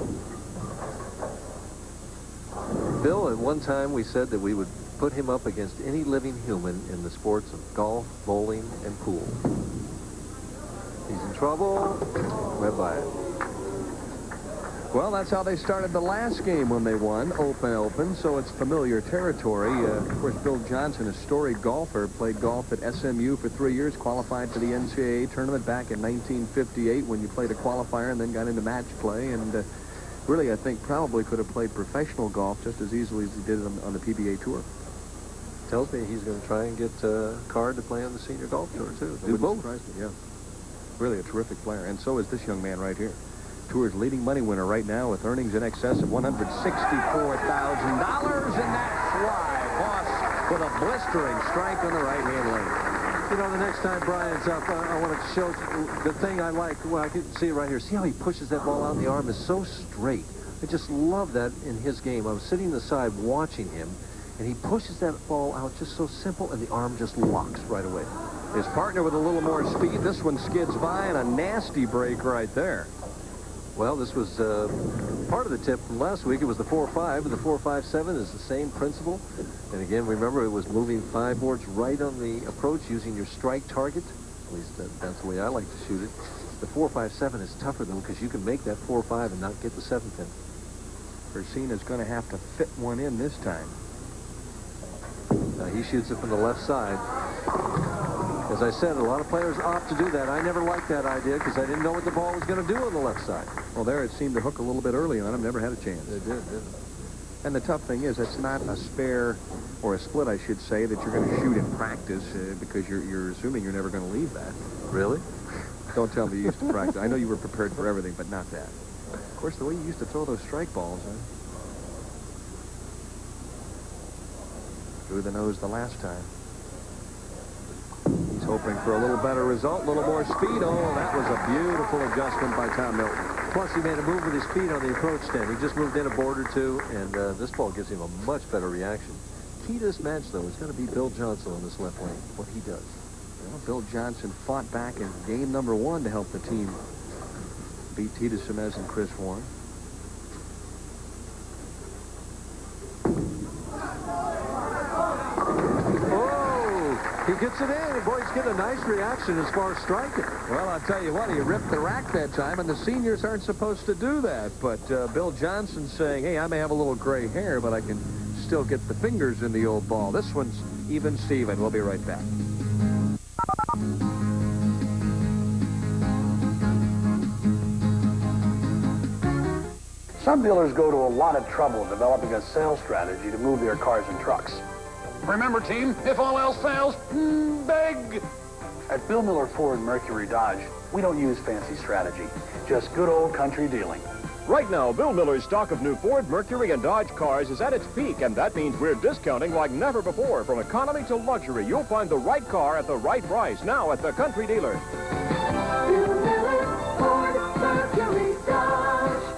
Bill, at one time we said that we would put him up against any living human in the sports of golf, bowling, and pool. He's in trouble. Went by it. Well, that's how they started the last game when they won, open, so it's familiar territory. Of course, Bill Johnson, a storied golfer, played golf at SMU for 3 years, qualified for the NCAA tournament back in 1958 when you played a qualifier and then got into match play, and really, I think, probably could have played professional golf just as easily as he did on the PBA Tour. Tells me he's going to try and get a card to play on the senior golf tour, too. Do both. Surprise me, yeah. Really a terrific player, and so is this young man right here. Tour's leading money winner right now with earnings in excess of $164,000, and that's why Voss with a blistering strike on the right-hand lane. You know, the next time Brian's up, I want to show the thing I like. Well, I can see it right here. See how he pushes that ball out, and the arm is so straight. I just love that in his game. I was sitting on the side watching him, and he pushes that ball out just so simple, and the arm just locks right away. His partner with a little more speed. This one skids by, and a nasty break right there. Well, this was part of the tip from last week. It was the 4-5, but the 4-5-7 is the same principle. And again, remember, it was moving 5 boards right on the approach using your strike target. At least that's the way I like to shoot it. The 4-5-7 is tougher, though, because you can make that 4-5 and not get the 7 pin. Hricsina's going to have to fit one in this time. Now, he shoots it from the left side. As I said, a lot of players opt to do that. I never liked that idea because I didn't know what the ball was going to do on the left side. Well, there it seemed to hook a little bit early on him. Never had a chance. It did, didn't it? And the tough thing is, it's not a spare or a split, I should say, that you're going to shoot in practice because you're assuming you're never going to leave that. Really? Don't tell me you used to practice. I know you were prepared for everything, but not that. Of course, the way you used to throw those strike balls, huh? Through the nose the last time. He's hoping for a little better result, a little more speed. Oh, that was a beautiful adjustment by Tom Milton. Plus, he made a move with his feet on the approach stand. He just moved in a board or two, and this ball gives him a much better reaction. Key to this match, though, is going to be Bill Johnson on this left lane, what he does. Well, Bill Johnson fought back in game number 1 to help the team beat Teata, Semiz, and Chris Warren. He gets it in, and boy, he's getting a nice reaction as far as striking. Well, I'll tell you what, he ripped the rack that time, and the seniors aren't supposed to do that. But Bill Johnson saying, hey, I may have a little gray hair, but I can still get the fingers in the old ball. This one's even Steven. We'll be right back. Some dealers go to a lot of trouble developing a sales strategy to move their cars and trucks. Remember, team, if all else fails, beg. At Bill Miller Ford Mercury Dodge, we don't use fancy strategy, just good old country dealing. Right now, Bill Miller's stock of new Ford, Mercury, and Dodge cars is at its peak, and that means we're discounting like never before. From economy to luxury, you'll find the right car at the right price now at the country dealer. Bill Miller Ford Mercury Dodge.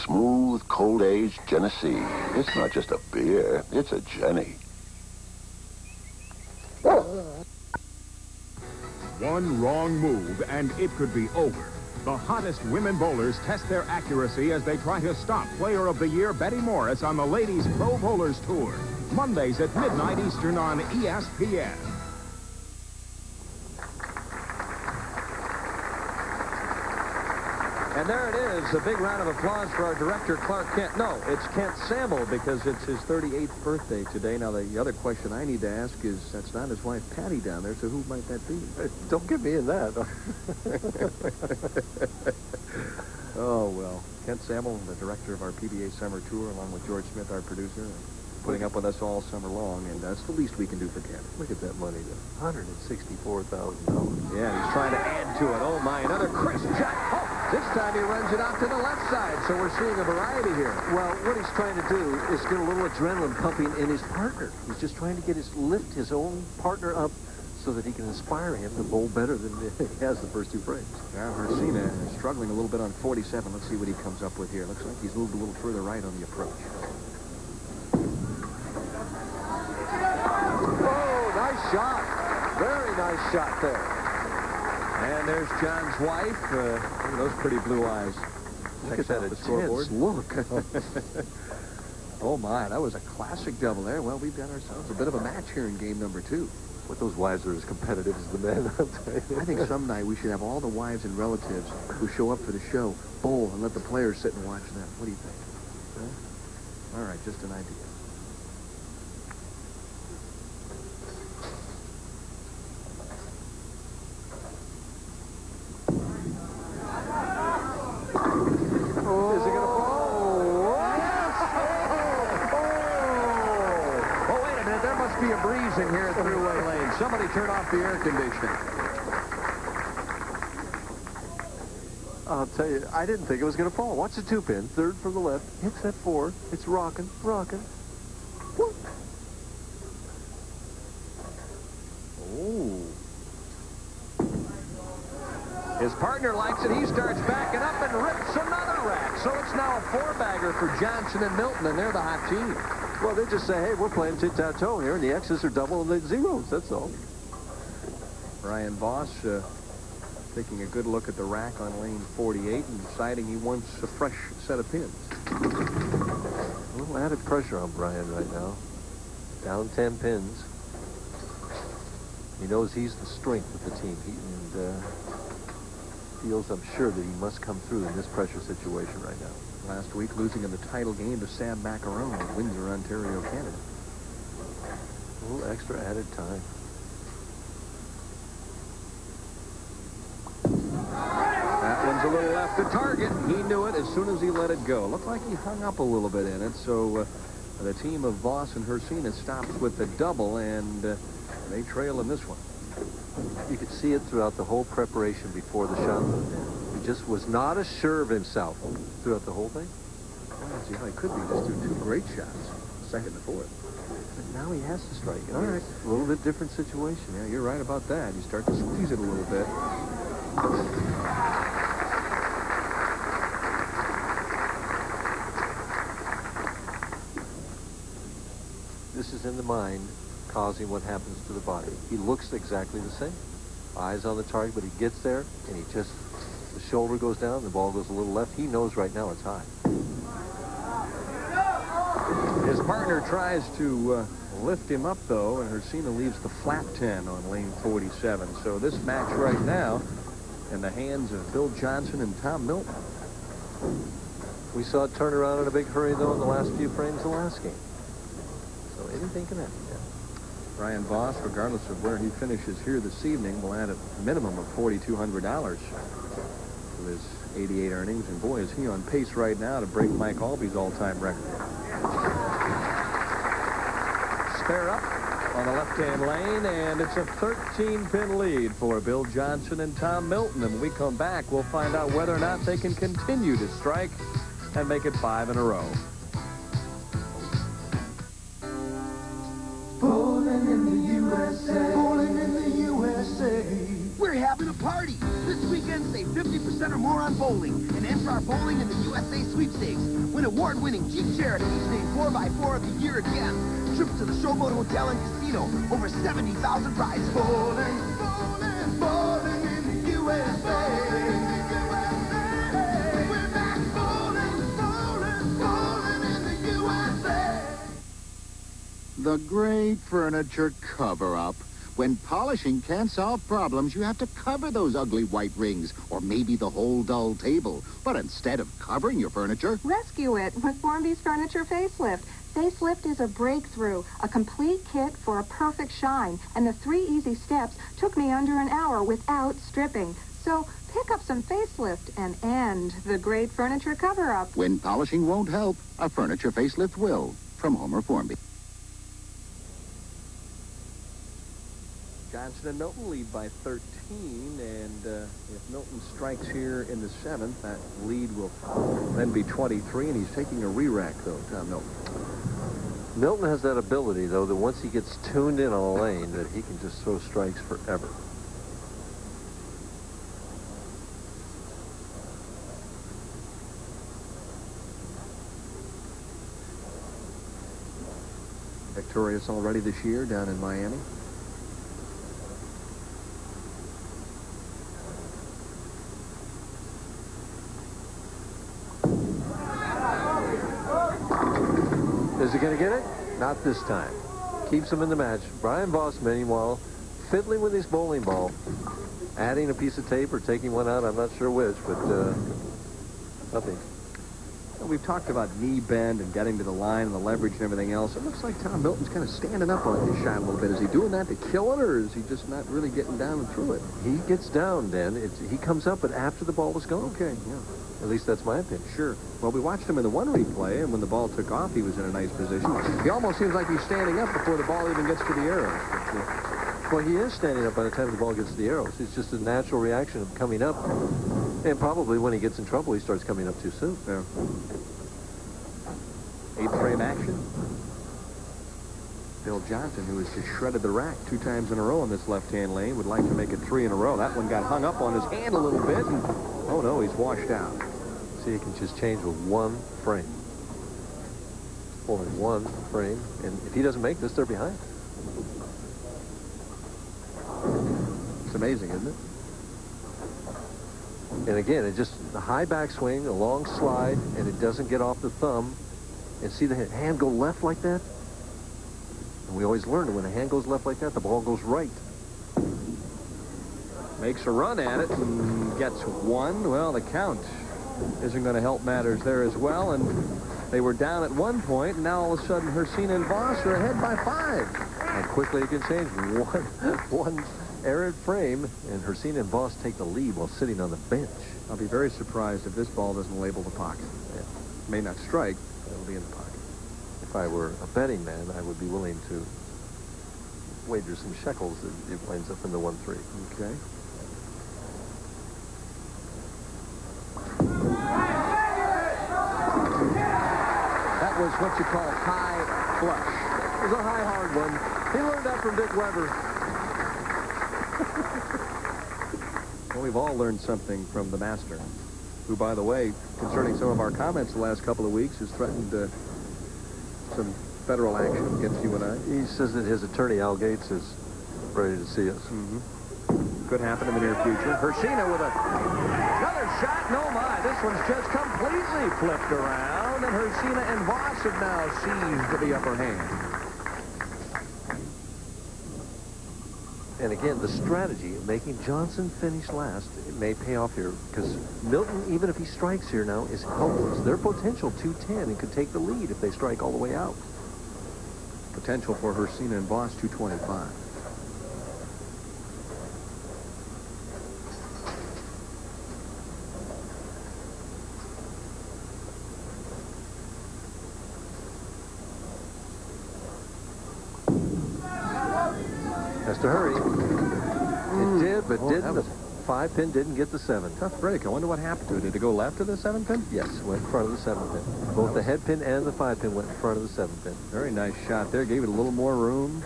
Smooth, cold-aged Genesee. It's not just a beer, it's a Jenny. One wrong move, and it could be over. The hottest women bowlers test their accuracy as they try to stop Player of the Year Betty Morris on the Ladies Pro Bowlers Tour. Mondays at midnight Eastern on ESPN. And there it is, a big round of applause for our director, Clark Kent. No, it's Kent Sample because it's his 38th birthday today. Now, the other question I need to ask is, that's not his wife, Patty, down there, so who might that be? Don't get me in that. Oh, well. Kent Sample, the director of our PBA Summer Tour, along with George Smith, our producer, putting up with us all summer long, and that's the least we can do for Kent. Look at that money, though. $164,000. Yeah, he's trying to add to it. Oh, my, another crisp shot. Oh, this time he runs it out to the left side, so we're seeing a variety here. Well, what he's trying to do is get a little adrenaline pumping in his partner. He's just trying to lift his own partner up so that he can inspire him to bowl better than he has the first 2 frames. Now, Hricsina is struggling a little bit on 47. Let's see what he comes up with here. Looks like he's moved a little further right on the approach. Oh, nice shot. Very nice shot there. And there's John's wife. Look at those pretty blue eyes. Look at that scoreboard. Look. Oh, my, that was a classic double there. Well, we've got ourselves a bit of a match here in game number 2. But those wives are as competitive as the men, I'll tell you. I think some night we should have all the wives and relatives who show up for the show bowl and let the players sit and watch them. What do you think? Huh? All right, just an idea. In here at Thruway Lanes. Somebody turn off the air conditioning. I'll tell you, I didn't think it was going to fall. Watch the 2-pin. 3rd from the left. Hits that 4. It's rocking. Whoop. Oh. His partner likes it. He starts backing up and rips another rack. So it's now a 4-bagger for Johnson and Milton, and they're the hot team. Well, they just say, hey, we're playing tit-tat-toe here, and the X's are double and the zeros. That's all. Brian Voss taking a good look at the rack on lane 48 and deciding he wants a fresh set of pins. A little added pressure on Brian right now. Down 10 pins. He knows he's the strength of the team. And feels, I'm sure, that he must come through in this pressure situation right now. Last week, losing in the title game to Sam Macaron in Windsor, Ontario, Canada. A little extra added time. That one's a little left to target. He knew it as soon as he let it go. Looked like he hung up a little bit in it, so the team of Voss and Hricsina stops with the double, and they trail in this one. You could see it throughout the whole preparation before the shot went in. He just was not as sure of himself throughout the whole thing. See how he could be. Just do two great shots, second and fourth. But now he has to strike. All right. A little bit different situation. Yeah, you're right about that. You start to squeeze it a little bit. This is in the mind causing what happens to the body. He looks exactly the same. Eyes on the target, but he gets there, and he just, the shoulder goes down, the ball goes a little left. He knows right now it's high. His partner tries to lift him up, though, and Hricsina leaves the flat 10 on lane 47. So this match right now in the hands of Bill Johnson and Tom Milton. We saw it turn around in a big hurry, though, in the last few frames of the last game. So anything can happen. Yeah. Brian Voss, regardless of where he finishes here this evening, will add a minimum of $4,200 to his 88 earnings. And boy, is he on pace right now to break Mike Alby's all-time record. Spare up on the left-hand lane, and it's a 13-pin lead for Bill Johnson and Tom Milton. And when we come back, we'll find out whether or not they can continue to strike and make it 5 in a row. Bowling in the USA. Bowling in the USA. We're having a party. This weekend, save 50% or more on bowling and enter our Bowling in the USA sweepstakes. Win award-winning Jeep Cherokees named 4x4 of the year again. Trips to the Showboat Hotel and Casino. Over 70,000 prizes. Bowling, bowling, bowling in the USA. We're back bowling, bowling, bowling in the USA. The great furniture cover-up. When polishing can't solve problems, you have to cover those ugly white rings, or maybe the whole dull table. But instead of covering your furniture, rescue it with Formby's Furniture Facelift. Facelift is a breakthrough, a complete kit for a perfect shine. And the 3 easy steps took me under an hour without stripping. So pick up some facelift and end the great furniture cover-up. when polishing won't help, a furniture facelift will. From Homer Formby. Johnson and Milton lead by 13, and if Milton strikes here in the 7th, that lead will then be 23, and he's taking a re-rack, though, Tom Milton. Milton has that ability, though, that once he gets tuned in on a lane, that he can just throw strikes forever. Victorious already this year down in Miami. Is he going to get it? Not this time. Keeps him in the match. Brian Voss, meanwhile, fiddling with his bowling ball, adding a piece of tape or taking one out. I'm not sure which, but nothing. We've talked about knee bend and getting to the line and the leverage and everything else. It looks like Tom Milton's kind of standing up on his shot a little bit. Is he doing that to kill it, or is he just not really getting down and through it? He gets down, Dan. He comes up, but after the ball was gone. Okay, yeah. At least that's my opinion. Sure. Well, we watched him in the one replay, and when the ball took off, he was in a nice position. He almost seems like he's standing up before the ball even gets to the arrows. Well, he is standing up by the time the ball gets to the arrows. It's just a natural reaction of coming up. And probably when he gets in trouble, he starts coming up too soon. Yeah. 8th frame action. Bill Johnson, who has just shredded the rack 2 times in a row in this left-hand lane, would like to make it 3 in a row. That one got hung up on his hand a little bit, and oh no, he's washed out. See, he can just change with 1 frame. Only 1 frame, and if he doesn't make this, they're behind. It's amazing, isn't it? And again, it just a high backswing, a long slide, and it doesn't get off the thumb. And see the hand go left like that? And we always learn that when the hand goes left like that, the ball goes right. Makes a run at it and gets 1. Well, the count isn't going to help matters there as well. And they were down at one point, and now all of a sudden Hricsina and Voss are ahead by 5. How quickly it can change. One errant frame, and Hricsina and Voss take the lead while sitting on the bench. I'll be very surprised if this ball doesn't label the pocket. Yeah. May not strike, but it'll be in the pocket. If I were a betting man, I would be willing to wager some shekels that it winds up in the 1-3. Okay. That was what you call high flush. It was a high, hard one. He learned that from Dick Weber. Well, we've all learned something from the master, who, by the way, concerning some of our comments the last couple of weeks, has threatened some federal action against you and I. He says that his attorney, Al Gates, is ready to see us. Mm-hmm. Could happen in the near future. Hricsina with another shot. No, my. This one's just completely flipped around, and Hricsina and Voss have now seized the upper hand. And again, the strategy of making Johnson finish last, it may pay off here, because Milton, even if he strikes here now, is helpless. Their potential 210 and could take the lead if they strike all the way out. Potential for Hricsina and Voss 225. Has to hurry. It did, but didn't. The 5-pin didn't get the 7. Tough break. I wonder what happened to it. Did it go left of the 7-pin? Yes, went in front of the 7-pin. Both the head pin and the 5-pin went in front of the 7-pin. Very nice shot there. Gave it a little more room.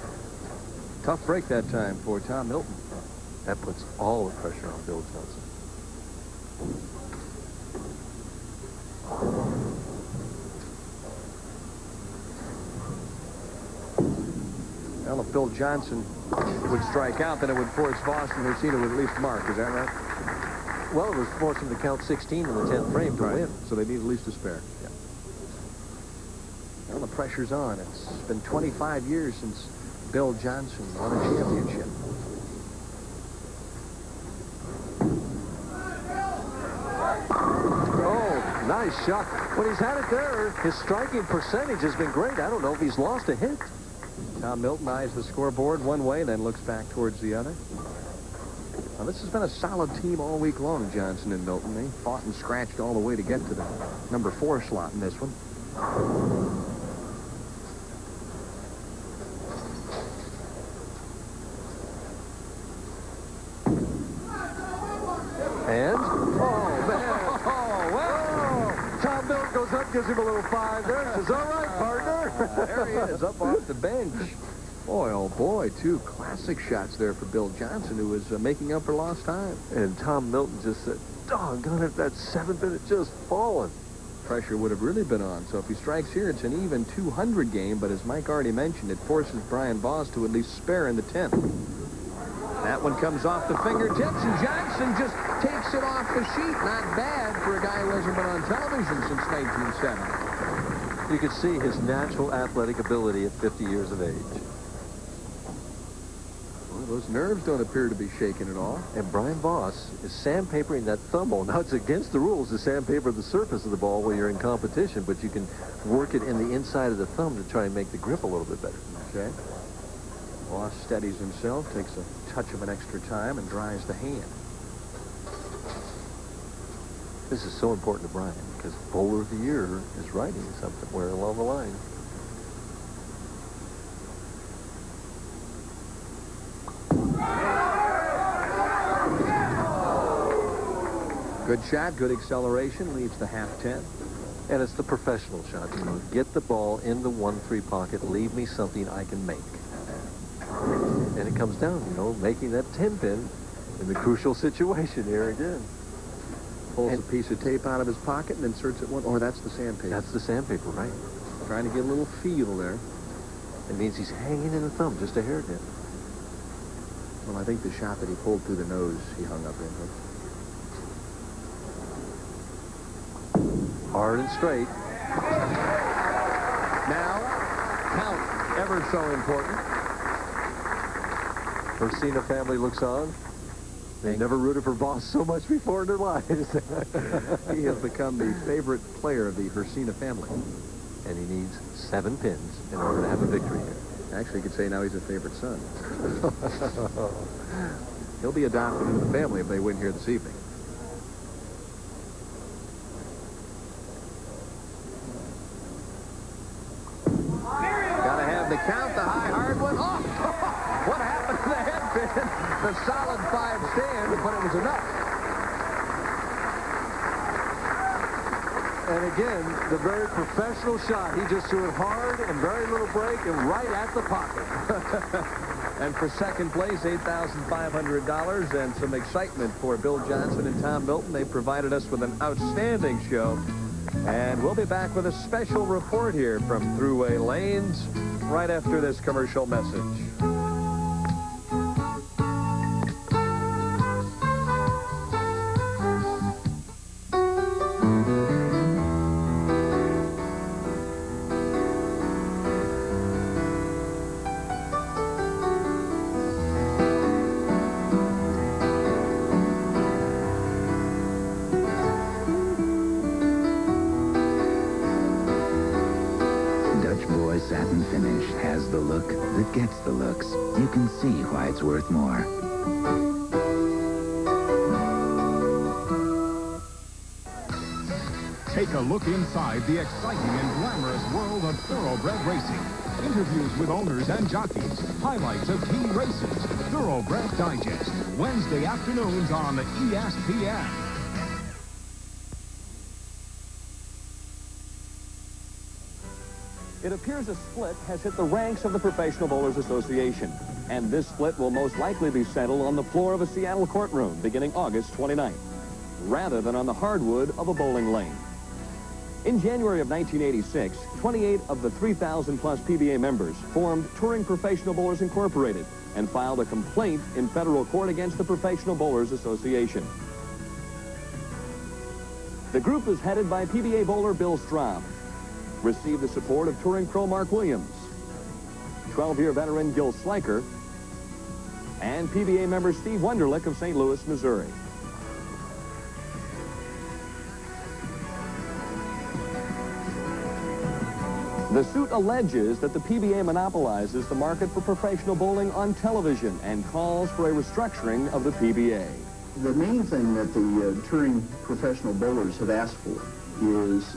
Tough break that time for Tom Milton. That puts all the pressure on Bill Johnson. Well, if Bill Johnson would strike out, then it would force Voss and Hricsina to at least mark. Is that right? Well, it was forcing to count 16 in the 10th frame to win. So they need at least a spare. Yeah. Well, the pressure's on. It's been 25 years since Bill Johnson won a championship. Oh, nice shot. When he's had it there, his striking percentage has been great. I don't know if he's lost a hit. Tom Milton eyes the scoreboard one way, then looks back towards the other. Now, this has been a solid team all week long, Johnson and Milton. They fought and scratched all the way to get to the number 4 slot in this one. And? Oh, man. Oh, well. Tom Milton goes up, gives him a little 5 there. Says, all right, partner. There he is, up off the bench. Boy, oh boy, 2 classic shots there for Bill Johnson, who was making up for lost time. And Tom Milton just said, doggone it, that 7-pin had just fallen. Pressure would have really been on. So if he strikes here, it's an even 200 game, but as Mike already mentioned, it forces Brian Voss to at least spare in the 10th. That one comes off the fingertips, and Johnson just takes it off the sheet. Not bad for a guy who hasn't been on television since 1970. You could see his natural athletic ability at 50 years of age. Well, those nerves don't appear to be shaken at all. And Brian Voss is sandpapering that thumb ball. Now, it's against the rules to sandpaper the surface of the ball when you're in competition, but you can work it in the inside of the thumb to try and make the grip a little bit better. Okay. Voss steadies himself, takes a touch of an extra time, and dries the hand. This is so important to Brian, because Bowler of the Year is writing somewhere along the line. Good shot, good acceleration, leaves the half 10. And it's the professional shot. You know, get the ball in the 1-3 pocket, leave me something I can make. And it comes down, you know, making that 10-pin in the crucial situation here again. Pulls a piece of tape out of his pocket and inserts it one. Oh, that's the sandpaper. That's the sandpaper, right? Trying to get a little feel there. It means he's hanging in the thumb just a hair dip. Well, I think the shot that he pulled through the nose, he hung up in with. Hard and straight. Now, count, ever so important. Hricsina family looks on. They never rooted for Voss so much before in their lives. He has become the favorite player of the Hricsina family. And he needs 7 pins in order to have a victory here. Actually, you could say now he's a favorite son. He'll be adopted into the family if they win here this evening. Gotta have the count, the high hard one. Oh! What happened to the head pin? The solid 5 stand, but it was enough. And again, the very professional shot. He just threw it hard and very little break and right at the pocket. And for second place, $8,500 and some excitement for Bill Johnson and Tom Milton. They provided us with an outstanding show. And we'll be back with a special report here from Thruway Lanes right after this commercial message. Satin finish has the look that gets the looks. You can see why it's worth more. Take a look inside the exciting and glamorous world of thoroughbred racing. Interviews with owners and jockeys. Highlights of key races. Thoroughbred Digest. Wednesday afternoons on ESPN. It appears a split has hit the ranks of the Professional Bowlers Association, and this split will most likely be settled on the floor of a Seattle courtroom beginning August 29th, rather than on the hardwood of a bowling lane. In January of 1986, 28 of the 3,000-plus PBA members formed Touring Professional Bowlers Incorporated and filed a complaint in federal court against the Professional Bowlers Association. The group is headed by PBA bowler Bill Straub, received the support of touring pro Mark Williams, 12-year veteran Gil Sliker, and PBA member Steve Wunderlich of St. Louis, Missouri. The suit alleges that the PBA monopolizes the market for professional bowling on television and calls for a restructuring of the PBA. The main thing that the touring professional bowlers have asked for is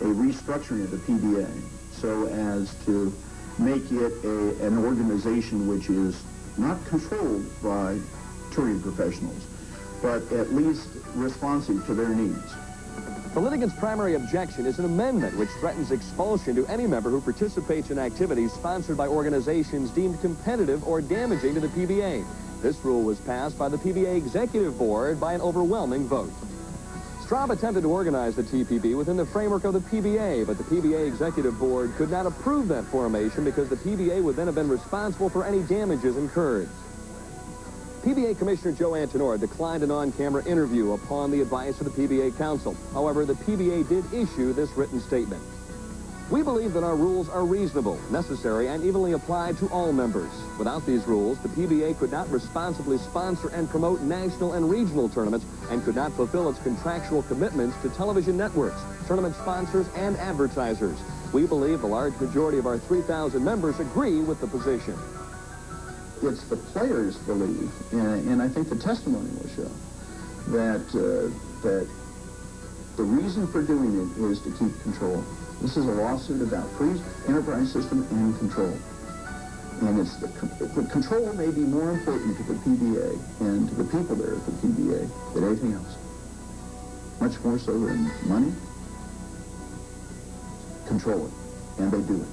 a restructuring of the PBA so as to make it an organization which is not controlled by touring professionals, but at least responsive to their needs. The litigants' primary objection is an amendment which threatens expulsion to any member who participates in activities sponsored by organizations deemed competitive or damaging to the PBA. This rule was passed by the PBA Executive Board by an overwhelming vote. Straub attempted to organize the TPB within the framework of the PBA, but the PBA Executive Board could not approve that formation because the PBA would then have been responsible for any damages incurred. PBA Commissioner Joe Antonora declined an on-camera interview upon the advice of the PBA Council. However, the PBA did issue this written statement. We believe that our rules are reasonable, necessary, and evenly applied to all members. Without these rules, the PBA could not responsibly sponsor and promote national and regional tournaments and could not fulfill its contractual commitments to television networks, tournament sponsors, and advertisers. We believe the large majority of our 3,000 members agree with the position. It's the players' belief, and I think the testimony will show, that the reason for doing it is to keep control. This is a lawsuit about free enterprise system and control. And it's the control may be more important to the PBA and to the people there at the PBA than anything else. Much more so than money. Control it, and they do it.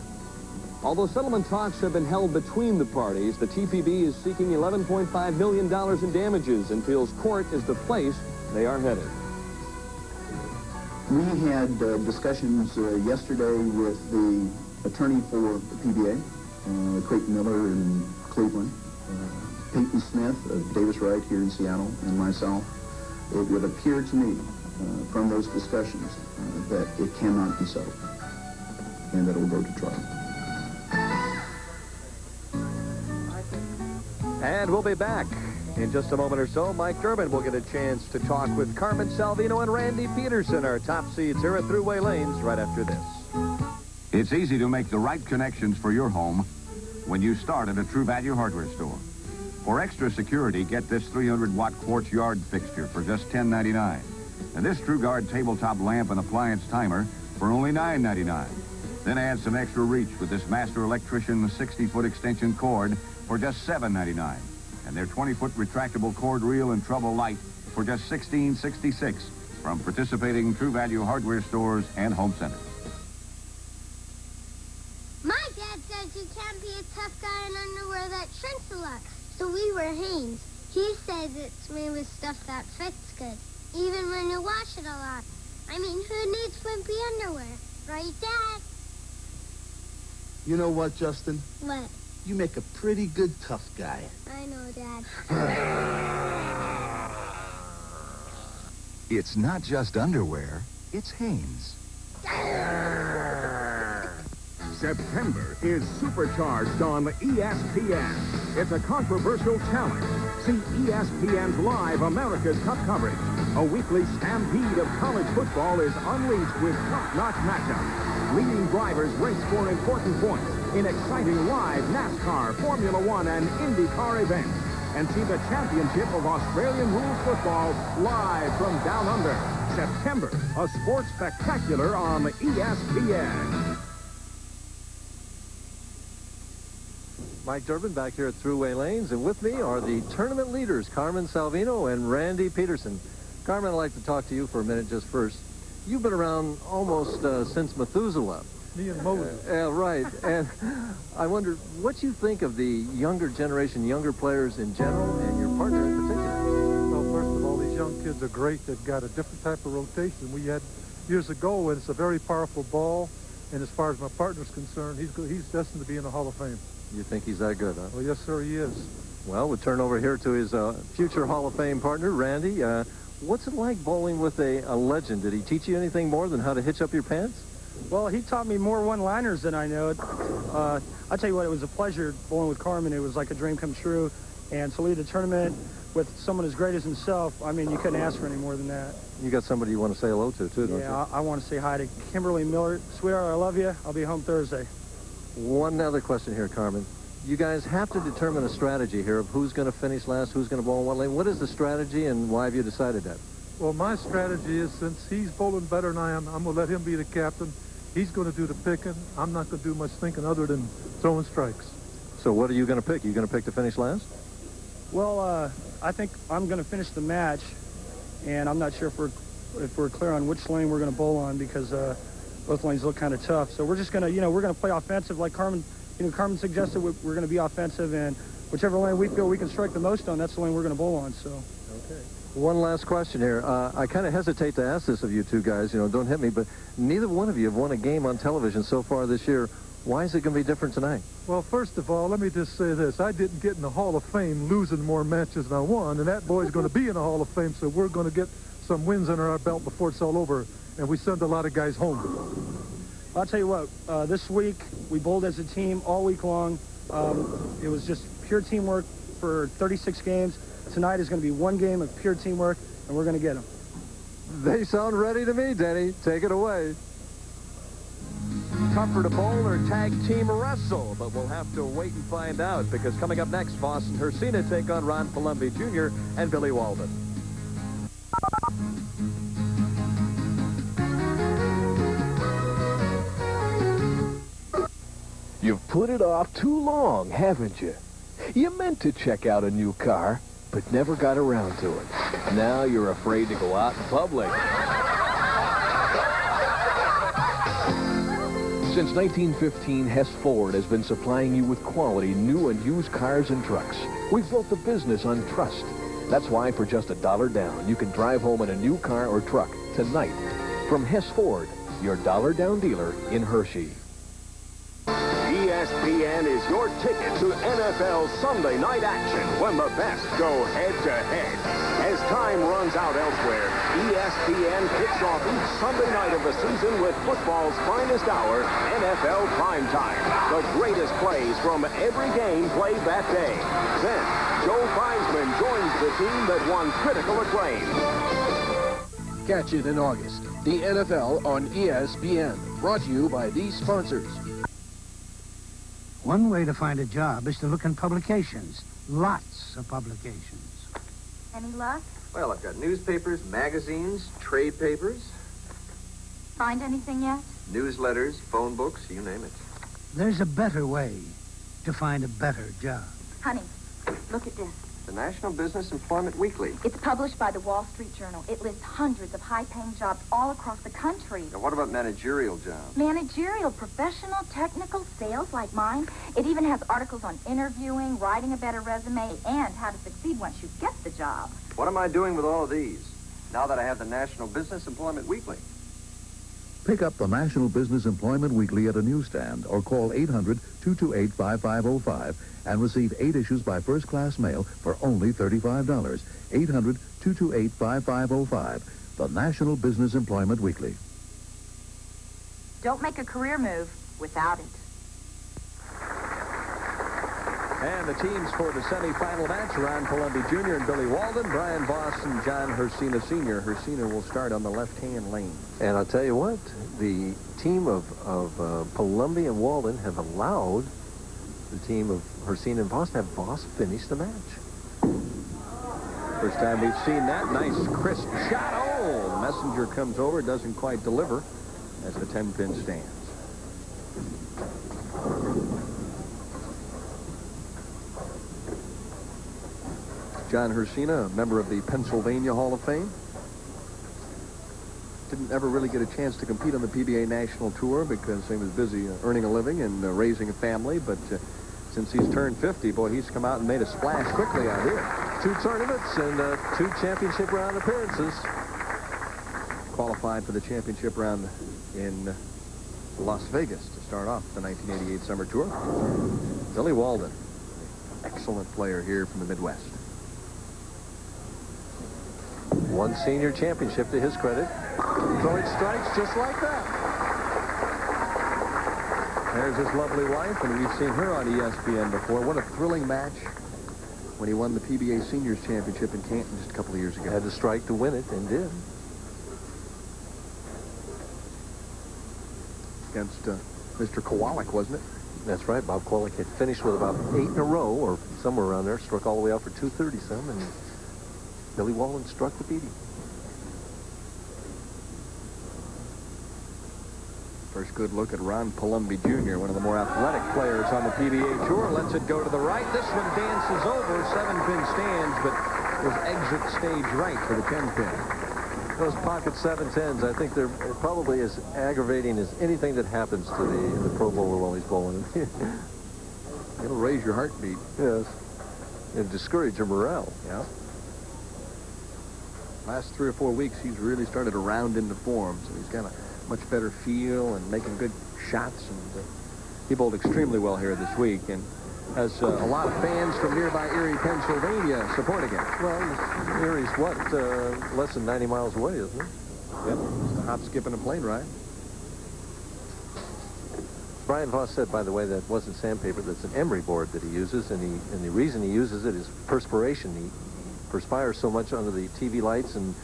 Although settlement talks have been held between the parties, the TPB is seeking $11.5 million in damages and feels court is the place they are headed. We had discussions yesterday with the attorney for the PBA, Creighton Miller in Cleveland, Peyton Smith of Davis Wright here in Seattle, and myself. It would appear to me from those discussions that it cannot be settled and that it will go to trial. And we'll be back in just a moment or so. Mike Durbin will get a chance to talk with Carmen, Salvino, and Randy Pedersen, our top seeds here at Thruway Lanes, right after this. It's easy to make the right connections for your home when you start at a True Value hardware store. For extra security, get this 300-watt quartz yard fixture for just $10.99. And this TrueGuard tabletop lamp and appliance timer for only $9.99. Then add some extra reach with this Master Electrician 60-foot extension cord for just $7.99. And their 20-foot retractable cord reel and trouble light for just $16.66 from participating True Value hardware stores and home centers. My dad says you can't be a tough guy in underwear that shrinks a lot. So we wear Hanes. He says it's made with stuff that fits good, even when you wash it a lot. I mean, who needs wimpy underwear? Right, Dad? You know what, Justin? What? You make a pretty good tough guy. I know, Dad. It's not just underwear, it's Hanes. September is supercharged on ESPN. It's a controversial challenge. See ESPN's Live America's Cup coverage. A weekly stampede of college football is unleashed with top-notch matchups. Leading drivers race for important points in exciting live NASCAR, Formula One, and IndyCar events. And see the championship of Australian rules football live from down under. September, a sports spectacular on ESPN. Mike Durbin back here at Thruway Lanes, and with me are the tournament leaders, Carmen Salvino and Randy Pedersen. Carmen, I'd like to talk to you for a minute just first. You've been around almost since Methuselah. Me and Moses. Right. And I wonder what you think of the younger generation, younger players in general, and your partner in particular. Well, first of all, these young kids are great. They've got a different type of rotation we had years ago, and it's a very powerful ball. And as far as my partner's concerned, he's destined to be in the Hall of Fame. You think he's that good, huh? Well, yes, sir, he is. Well, we'll turn over here to his future Hall of Fame partner, Randy. What's it like bowling with a legend? Did he teach you anything more than how to hitch up your pants? Well, he taught me more one-liners than I know. I'll tell you what, it was a pleasure bowling with Carmen. It was like a dream come true. And to lead a tournament with someone as great as himself, I mean, you couldn't ask for any more than that. You got somebody you want to say hello to, too, don't you? Yeah, I want to say hi to Kimberly Miller. Sweetheart, I love you. I'll be home Thursday. One other question here, Carmen. You guys have to determine a strategy here of who's going to finish last, who's going to bowl in what lane. What is the strategy, and why have you decided that? Well, my strategy is, since he's bowling better than I am, I'm going to let him be the captain. He's going to do the picking. I'm not going to do much thinking other than throwing strikes. So what are you going to pick? Are you going to pick to finish last? Well, I think I'm going to finish the match, and I'm not sure if we're clear on which lane we're going to bowl on, because both lanes look kind of tough. So we're just going to, we're going to play offensive like Carmen. Carmen suggested we're going to be offensive, and whichever lane we feel we can strike the most on, that's the lane we're going to bowl on. So. Okay. One last question here. I kind of hesitate to ask this of you two guys. Don't hit me, but neither one of you have won a game on television so far this year. Why is it going to be different tonight? Well, first of all, let me just say this. I didn't get in the Hall of Fame losing more matches than I won, and that boy's going to be in the Hall of Fame, so we're going to get some wins under our belt before it's all over, and we send a lot of guys home. I'll tell you what, this week we bowled as a team all week long. It was just pure teamwork for 36 games. Tonight is going to be one game of pure teamwork, and we're going to get them. They sound ready to me, Denny. Take it away. Tougher to bowl or tag team wrestle, but we'll have to wait and find out, because coming up next, Voss and Hricsina take on Ron Palmobi Jr. and Billy Walden. You've put it off too long, haven't you? You meant to check out a new car, but never got around to it. Now you're afraid to go out in public. Since 1915, Hess Ford has been supplying you with quality new and used cars and trucks. We've built the business on trust. That's why for just $1 down, you can drive home in a new car or truck tonight. From Hess Ford, your $1 down dealer in Hershey. ESPN is your ticket to NFL Sunday night action when the best go head-to-head. As time runs out elsewhere, ESPN kicks off each Sunday night of the season with football's finest hour, NFL Primetime. The greatest plays from every game played that day. Then, Joe Theismann joins the team that won critical acclaim. catch it in August. The NFL on ESPN. Brought to you by these sponsors. One way to find a job is to look in publications. Lots of publications. Any luck? Well, I've got newspapers, magazines, trade papers, Find anything yet? newsletters, phone books, you name it. There's a better way to find a better job. Honey, look at this. The National Business Employment Weekly. It's published by the Wall Street Journal. It lists hundreds of high-paying jobs all across the country. Now, what about managerial jobs? Managerial, professional, technical, sales like mine. It even has articles on interviewing, writing a better resume, and how to succeed once you get the job. What am I doing with all of these now that I have the National Business Employment Weekly? Pick up the National Business Employment Weekly at a newsstand or call 800-228-5505 and receive 8 issues by first-class mail for only $35. 800-228-5505. The National Business Employment Weekly. Don't make a career move without it. And the teams for the semifinal match, Ron Palmobi Jr. and Billy Walden, Brian Voss and John Hricsina Sr. Hricsina will start on the left-hand lane. And I'll tell you what, the team of Palmobi and Walden have allowed the team of Hricsina and Voss to have Voss finish the match. First time we've seen that. Nice, crisp shot. Oh, the messenger comes over, doesn't quite deliver as the 10-pin stands. John Hricsina, a member of the Pennsylvania Hall of Fame. Didn't ever really get a chance to compete on the PBA National Tour because he was busy earning a living and raising a family. But since he's turned 50, boy, he's come out and made a splash quickly out here. 2 tournaments and 2 championship round appearances. Qualified for the championship round in Las Vegas to start off the 1988 Summer Tour. Billy Walden, excellent player here from the Midwest. 1 senior championship to his credit. Throwing strikes just like that. There's his lovely wife, and we've seen her on ESPN before. What a thrilling match when he won the PBA Seniors Championship in Canton just a couple of years ago. Had to strike to win it, and did. Against Mr. Kowalik, wasn't it? That's right. Bob Kowalik had finished with about 8 in a row, or somewhere around there, struck all the way out for 230-some, and Billy Walden struck the beating. First good look at Ron Palmobi Jr., one of the more athletic players on the PBA Tour. Lets it go to the right. This one dances over. 7-pin stands, but was exit stage right for the 10-pin. Those pocket 7-10s, I think they're probably as aggravating as anything that happens to the pro bowler while he's bowling. It'll raise your heartbeat. Yes. And discourage your morale. Yeah. Last 3 or 4 weeks, he's really started to round into form, so he's got a much better feel and making good shots. And he bowled extremely well here this week and has a lot of fans from nearby Erie, Pennsylvania supporting him. Well, Erie's what, less than 90 miles away, isn't it? Yep, just a hop, skip, and a plane ride. Brian Voss said, by the way, that wasn't sandpaper, that's an emery board that he uses, and the reason he uses it is perspiration. He perspires so much under the TV lights and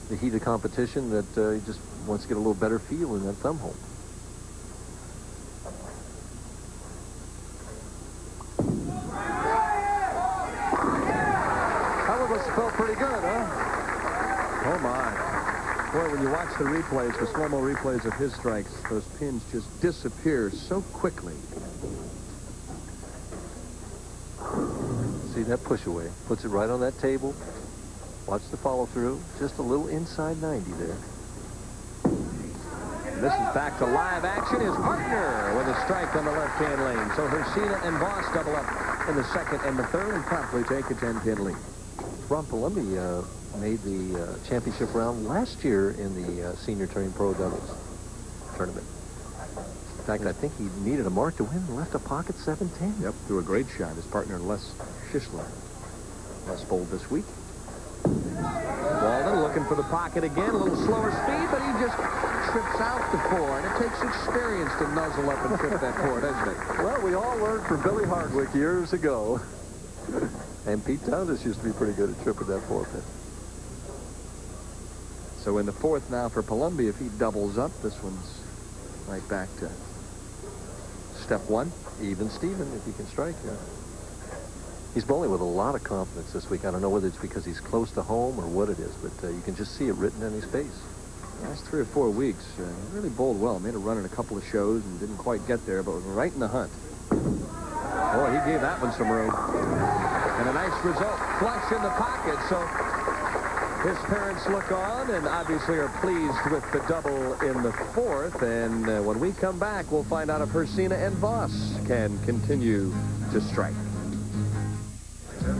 the heat of competition that he just wants to get a little better feel in that thumb hole. That one must have felt pretty good, huh? Oh, my. Boy, when you watch the replays, the slow-mo replays of his strikes, those pins just disappear so quickly. See that push away? Puts it right on that table. Watch the follow-through. Just a little inside 90 there. And this is back to live action. His partner with a strike on the left-hand lane. So Hricsina and Voss double up in the second and the third and promptly take a 10-pin lead. Ron Palmobi made the championship round last year in the senior turning pro doubles tournament. In fact, I think he needed a mark to win and left a pocket 7-10. Yep, threw a great shot. His partner, Les Schisler. Les bowled this week. Walden looking for the pocket again. A little slower speed, but he just trips out the 4. And it takes experience to nuzzle up and trip that 4, doesn't it? Well, we all learned from Billy Hardwick years ago. And Pete Thomas used to be pretty good at tripping that 4 pin. So in the fourth now for Palmobi, if he doubles up, this one's right back to step one. Even Steven, if he can strike here. He's bowling with a lot of confidence this week. I don't know whether it's because he's close to home or what it is, but you can just see it written in his face. Last 3 or 4 weeks, he really bowled well. Made a run in a couple of shows and didn't quite get there, but was right in the hunt. Boy, he gave that one some room. And a nice result. Flush in the pocket, so his parents look on and obviously are pleased with the double in the fourth. And when we come back, we'll find out if Hricsina and Voss can continue to strike.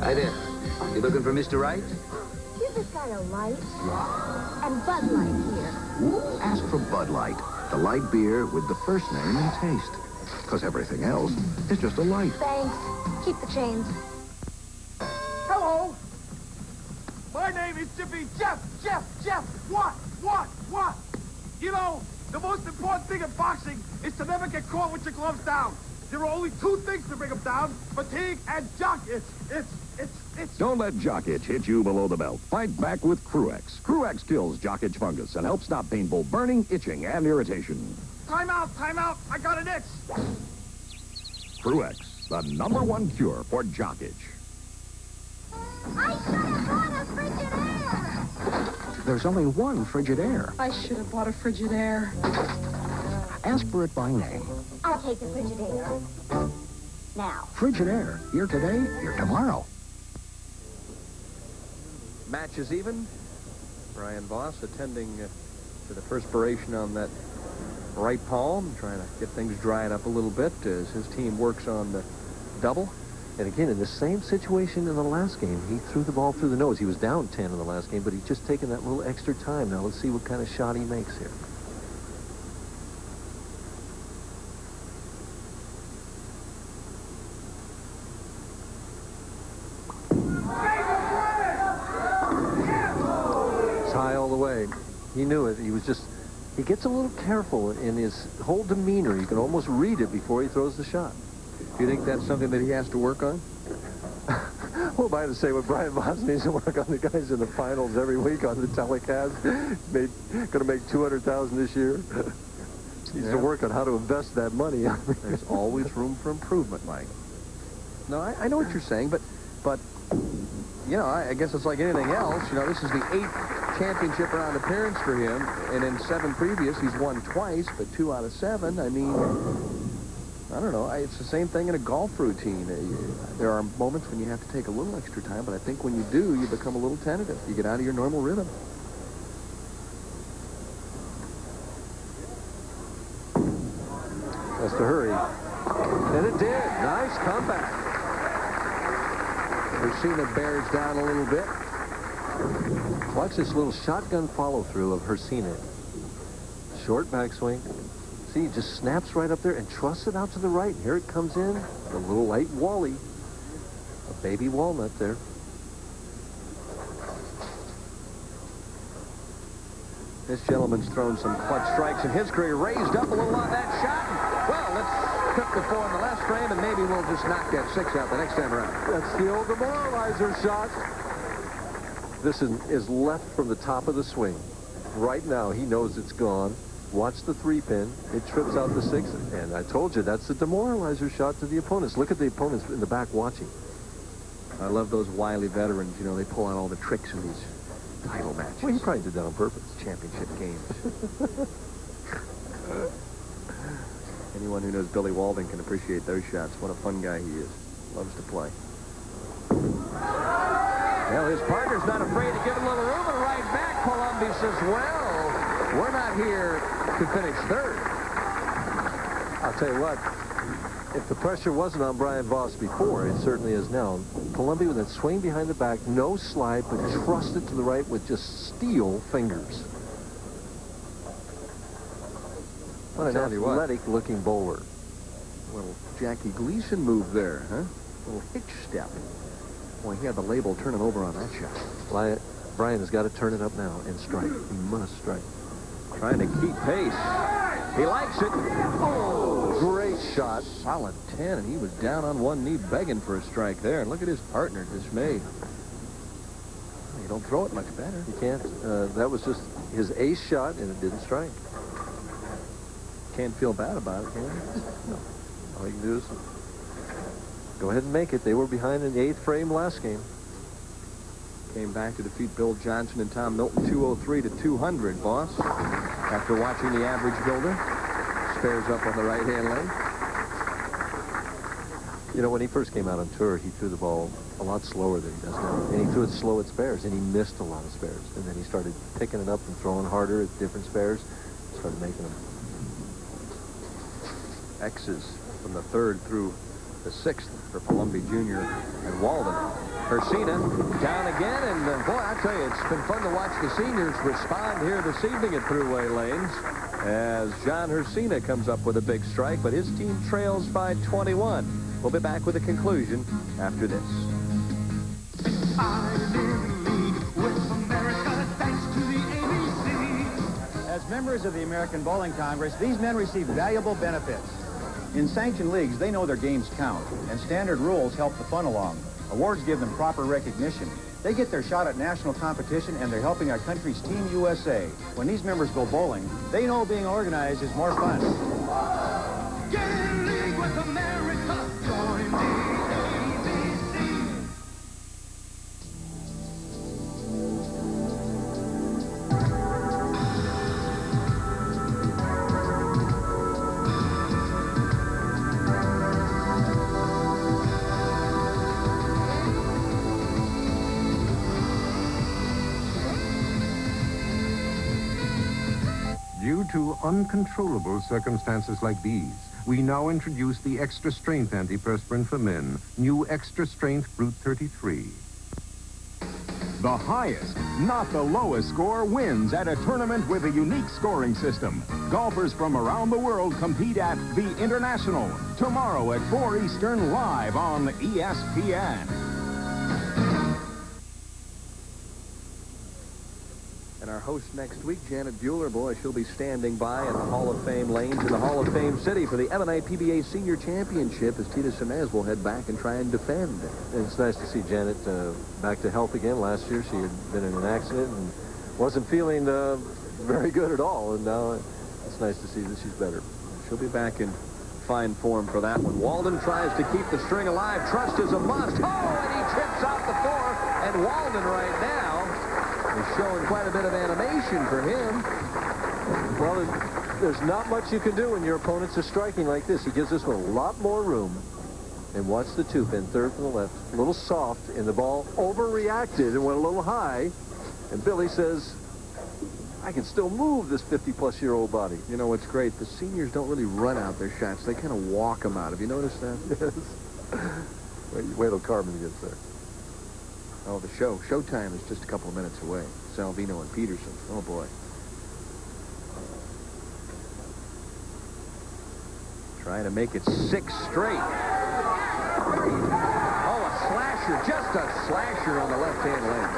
Hi there. You looking for Mr. Wright? Give this guy a light. And Bud Light here. Ask for Bud Light, the light beer with the first name and taste. Because everything else is just a light. Thanks. Keep the change. Hello. My name is Jiffy Jeff. What? You know, the most important thing in boxing is to never get caught with your gloves down. There are only 2 things to bring them down: fatigue and jock itch. Don't let jock itch hit you below the belt. Fight back with Cruex. Cruex kills jock itch fungus and helps stop painful burning, itching, and irritation. Time out. I got an itch. Cruex, the #1 cure for jock itch. I should have bought a Frigidaire. There's only one Frigidaire. I should have bought a Frigidaire. Ask for it by name. I'll take the Frigidaire. Now. Frigidaire. Here today, here tomorrow. Match is even. Brian Voss attending to the perspiration on that right palm, trying to get things dried up a little bit as his team works on the double. And again, in the same situation in the last game, he threw the ball through the nose. He was down 10 in the last game, but he's just taken that little extra time. Now let's see what kind of shot he makes here. It's high all the way. He knew it. He gets a little careful in his whole demeanor. You can almost read it before he throws the shot. Do you think that's something that he has to work on? Who am I to say what Brian Voss needs to work on? The guys in the finals every week on the telecast. Going to make $200,000 this year. Needs to work on how to invest that money. There's always room for improvement, Mike. No, I know what you're saying, but you know, I guess it's like anything else. You know, this is the 8th championship round appearance for him, and in 7 previous, he's won twice, but 2 out of 7. I mean, I don't know. It's the same thing in a golf routine. There are moments when you have to take a little extra time, but I think when you do, you become a little tentative. You get out of your normal rhythm. Has to hurry. And it did. Nice comeback. Hricsina bears down a little bit. Watch this little shotgun follow-through of Hricsina. Short backswing. See, he just snaps right up there and trusts it out to the right. Here it comes in. The little light Wally. A baby walnut there. This gentleman's thrown some clutch strikes in his career. Raised up a little on that shot. Well, let's cook the 4 in the last frame, and maybe we'll just knock that 6 out the next time around. That's the old demoralizer shot. This is left from the top of the swing. Right now, he knows it's gone. Watch the 3-pin. It trips out the 6. And I told you, that's the demoralizer shot to the opponents. Look at the opponents in the back watching. I love those wily veterans. You know, they pull out all the tricks in these title matches. Well, he probably did that on purpose. Championship games. Anyone who knows Billy Walden can appreciate those shots. What a fun guy he is. Loves to play. Well, his partner's not afraid to give him a little room, and right back, Palmobi says, well, we're not here to finish 3rd. I'll tell you what, if the pressure wasn't on Brian Voss before, it certainly is now. Palmobi with that swing behind the back, no slide, but trusted to the right with just steel fingers. What an athletic-looking bowler. A little Jackie Gleason move there, huh? A little hitch step. Boy, he had the label turning over on that shot. Brian has got to turn it up now and strike. He must strike. Trying to keep pace. He likes it. Oh, great shot. Solid 10, and he was down on one knee begging for a strike there. And look at his partner, dismayed. You don't throw it much better. You can't. That was just his ace shot, and it didn't strike. Can't feel bad about it, can you? No. All you can do is go ahead and make it. They were behind in the 8th frame last game. Came back to defeat Bill Johnson and Tom Milton 203 to 200, Voss. After watching the average builder. Spares up on the right-hand lane. You know, when he first came out on tour, he threw the ball a lot slower than he does now. And he threw it slow at spares, and he missed a lot of spares. And then he started picking it up and throwing harder at different spares. Started making them. X's from the 3rd through the 6th for Palmobi Jr. and Walden. Hricsina down again, and boy, I tell you, it's been fun to watch the seniors respond here this evening at Thruway Lanes as John Hricsina comes up with a big strike, but his team trails by 21. We'll be back with a conclusion after this. As members of the American Bowling Congress, these men receive valuable benefits. In sanctioned leagues, they know their games count, and standard rules help the fun along. Awards give them proper recognition. They get their shot at national competition, and they're helping our country's Team USA. When these members go bowling, they know being organized is more fun. Get in league with America. Join the ABC. Due to uncontrollable circumstances like these, we now introduce the Extra Strength Antiperspirant for Men, new Extra Strength Brute 33. The highest, not the lowest score wins at a tournament with a unique scoring system. Golfers from around the world compete at the International. Tomorrow at 4 Eastern, live on ESPN. And our host next week, Janet Bueller, boy, she'll be standing by in the Hall of Fame lanes in the Hall of Fame city for the M&I PBA Senior Championship as Teata Semiz will head back and try and defend. And it's nice to see Janet back to health again. Last year she had been in an accident and wasn't feeling very good at all. And now it's nice to see that she's better. She'll be back in fine form for that one. Walden tries to keep the string alive. Trust is a must. Oh, and he chips out the 4. And Walden right now is showing quite a bit of animation for him. Well, there's not much you can do when your opponents are striking like this. He gives this one a lot more room. And watch the 2-pin, 3rd from the left. A little soft, and the ball overreacted and went a little high. And Billy says, I can still move this 50-plus-year-old body. You know what's great? The seniors don't really run out their shots. They kind of walk them out. Have you noticed that? Yes. Wait till Carmen gets there. Oh, the showtime is just a couple of minutes away. Salvino and Pedersen. Oh, boy. Trying to make it 6 straight. Oh, a slasher. Just a slasher on the left-hand lane.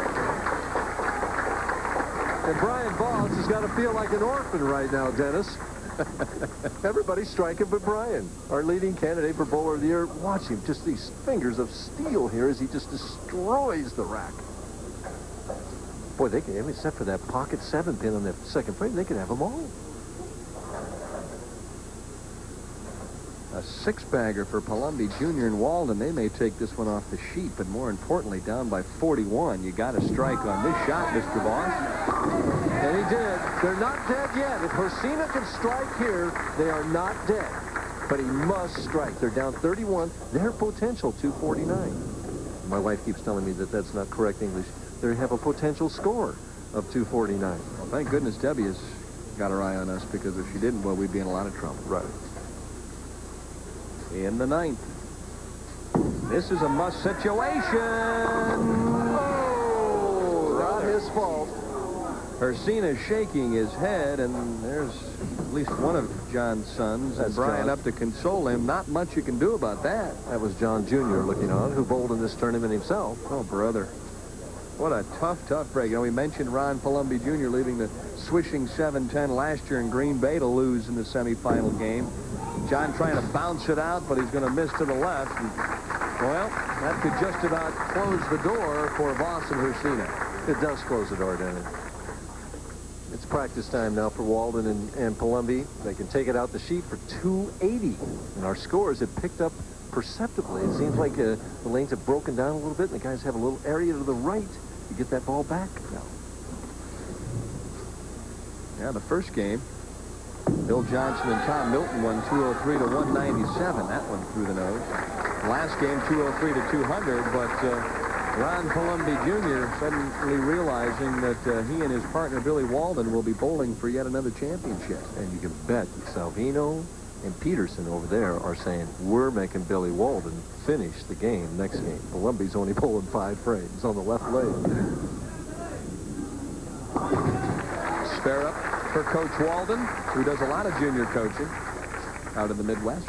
And Brian Voss has got to feel like an orphan right now, Dennis. Everybody's striking but Brian, our leading candidate for Bowler of the Year. Watch him, just these fingers of steel here as he just destroys the rack. Boy, they can, except for that pocket 7-pin on that 2nd frame, they can have them all. A 6-bagger for Palmobi Jr. and Walden. They may take this one off the sheet, but more importantly, down by 41. You got to strike on this shot, Mr. Voss. And he did. They're not dead yet. If Hricsina can strike here, they are not dead. But he must strike. They're down 31. Their potential, 249. My wife keeps telling me that that's not correct English. They have a potential score of 249. Well, thank goodness Debbie has got her eye on us, because if she didn't, well, we'd be in a lot of trouble. Right. In the 9th. This is a must situation. Oh, not his fault. Hricsina shaking his head, and there's at least one of John's sons. That's and Brian John. up to console him. Not much you can do about that. That was John Jr. looking on, who bowled in this tournament himself. Oh, brother. What a tough break. You know, we mentioned Ron Palmobi Jr. leaving the swishing 7-10 last year in Green Bay to lose in the semifinal game. John trying to bounce it out, but he's going to miss to the left. And, well, that could just about close the door for Voss and Hricsina. It does close the door, doesn't it? It's practice time now for Walden and Palmobi. They can take it out the sheet for 280. And our scores have picked up perceptibly. It seems like the lanes have broken down a little bit, and the guys have a little area to the right. You get that ball back now. Yeah, the first game, Bill Johnson and Tom Milton won 203 to 197. That one through the nose. Last game, 203 to 200, but Ron Palmobi Jr. suddenly realizing that he and his partner Billy Walden will be bowling for yet another championship. And you can bet Salvino and Pedersen over there are saying, we're making Billy Walden finish the game next game. Palumbi's only bowling 5 frames on the left lane. Spare up for Coach Walden, who does a lot of junior coaching out in the Midwest.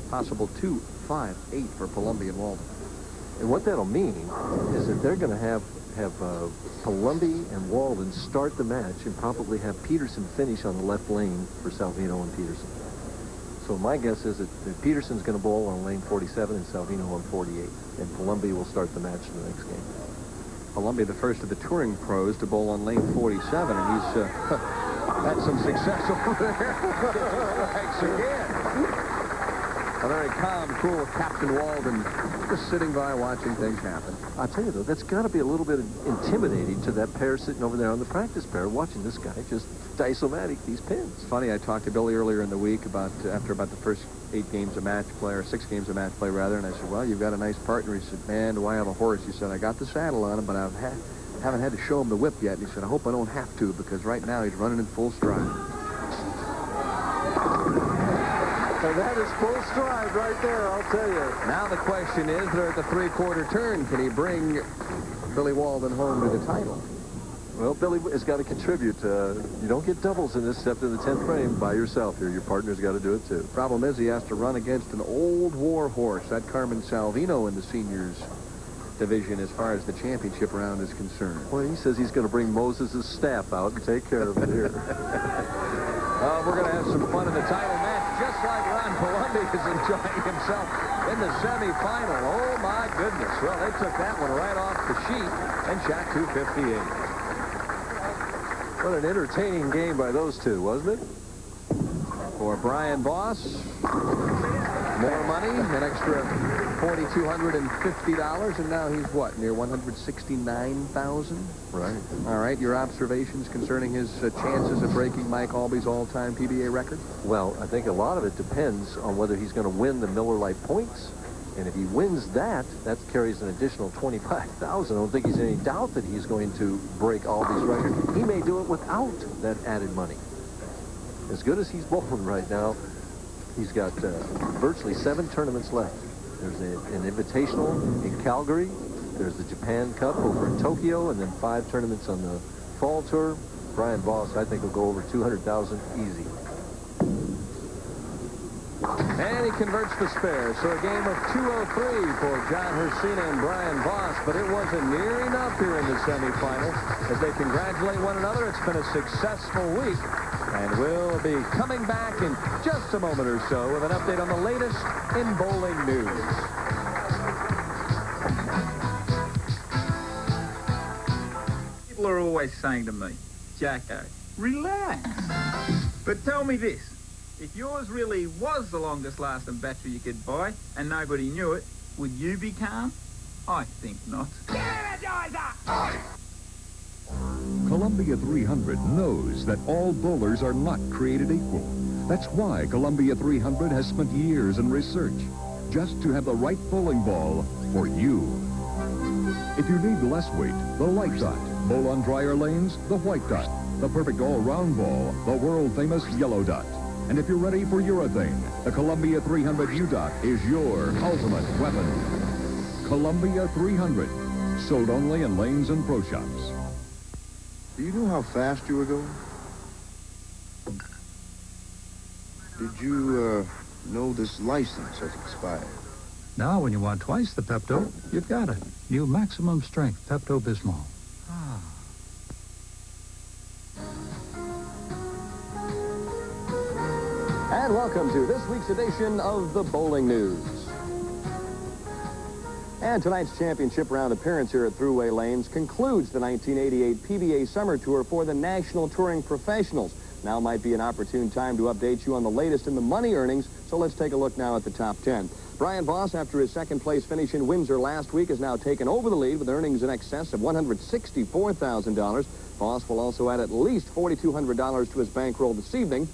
Possible 2, 5, 8 for Palmobi and Walden. And what that'll mean is that they're going to have Palmobi and Walden start the match and probably have Pedersen finish on the left lane for Salvino and Pedersen. So my guess is that Pedersen's going to bowl on lane 47 and Salvino on 48. And Palmobi will start the match in the next game. Palmobi, the first of the touring pros to bowl on lane 47, and he's had some success over there. Thanks again. A very calm, cool Captain Walden, just sitting by watching things happen. I'll tell you, though, that's got to be a little bit intimidating to that pair sitting over there on the practice pair, watching this guy just dice-o-matic these pins. It's funny, I talked to Billy earlier in the week after the first 8 games of match play, or 6 games of match play, rather, and I said, well, you've got a nice partner. He said, man, do I have a horse? He said, I got the saddle on him, but I haven't had to show him the whip yet. And he said, I hope I don't have to, because right now he's running in full stride. And that is full stride right there, I'll tell you. Now the question is, they're at the 3/4 turn. Can he bring Billy Walden home to the title? Well, Billy has got to contribute. You don't get doubles in this except in the 10th frame by yourself here. Your partner's got to do it, too. Problem is he has to run against an old war horse, that Carmen Salvino in the seniors division as far as the championship round is concerned. Well, he says he's going to bring Moses' staff out and take care of it here. We're going to have some fun in the title match, just like Ron Palmobi is enjoying himself in the semifinal. Oh, my goodness. Well, they took that one right off the sheet and shot 258. What an entertaining game by those two, wasn't it? For Brian Voss, more money, an extra $4,250, and now he's what, near $169,000? Right. All right, your observations concerning his chances of breaking Mike Alby's all-time PBA record? Well, I think a lot of it depends on whether he's going to win the Miller Lite points. And if he wins that carries an additional $25,000. I don't think he's any doubt that he's going to break Alby's record. He may do it without that added money. As good as he's bowling right now, he's got virtually 7 tournaments left. There's an invitational in Calgary. There's the Japan Cup over in Tokyo, and then 5 tournaments on the fall tour. Brian Voss, I think, will go over 200,000 easy. And he converts the spare. So a game of 203 for John Hricsina and Brian Voss, but it wasn't near enough here in the semifinal. As they congratulate one another, it's been a successful week. And we'll be coming back in just a moment or so with an update on the latest in bowling news. People are always saying to me, Jacko, relax. But tell me this. If yours really was the longest lasting battery you could buy and nobody knew it, would you be calm? I think not. Columbia 300 knows that all bowlers are not created equal. That's why Columbia 300 has spent years in research just to have the right bowling ball for you. If you need less weight, the light dot. Bowl on drier lanes, the white dot. The perfect all-round ball, the world-famous yellow dot. And if you're ready for urethane, the Columbia 300 U-Dot is your ultimate weapon. Columbia 300, sold only in lanes and pro shops. Do you know how fast you were going? Did you know this license has expired? Now, when you want twice the Pepto, you've got it. New maximum strength Pepto-Bismol. And welcome to this week's edition of the Bowling News. And tonight's championship round appearance here at Thruway Lanes concludes the 1988 PBA Summer Tour for the National Touring Professionals. Now might be an opportune time to update you on the latest in the money earnings, so let's take a look now at the top 10. Brian Voss, after his second-place finish in Windsor last week, has now taken over the lead with earnings in excess of $164,000. Voss will also add at least $4,200 to his bankroll this evening,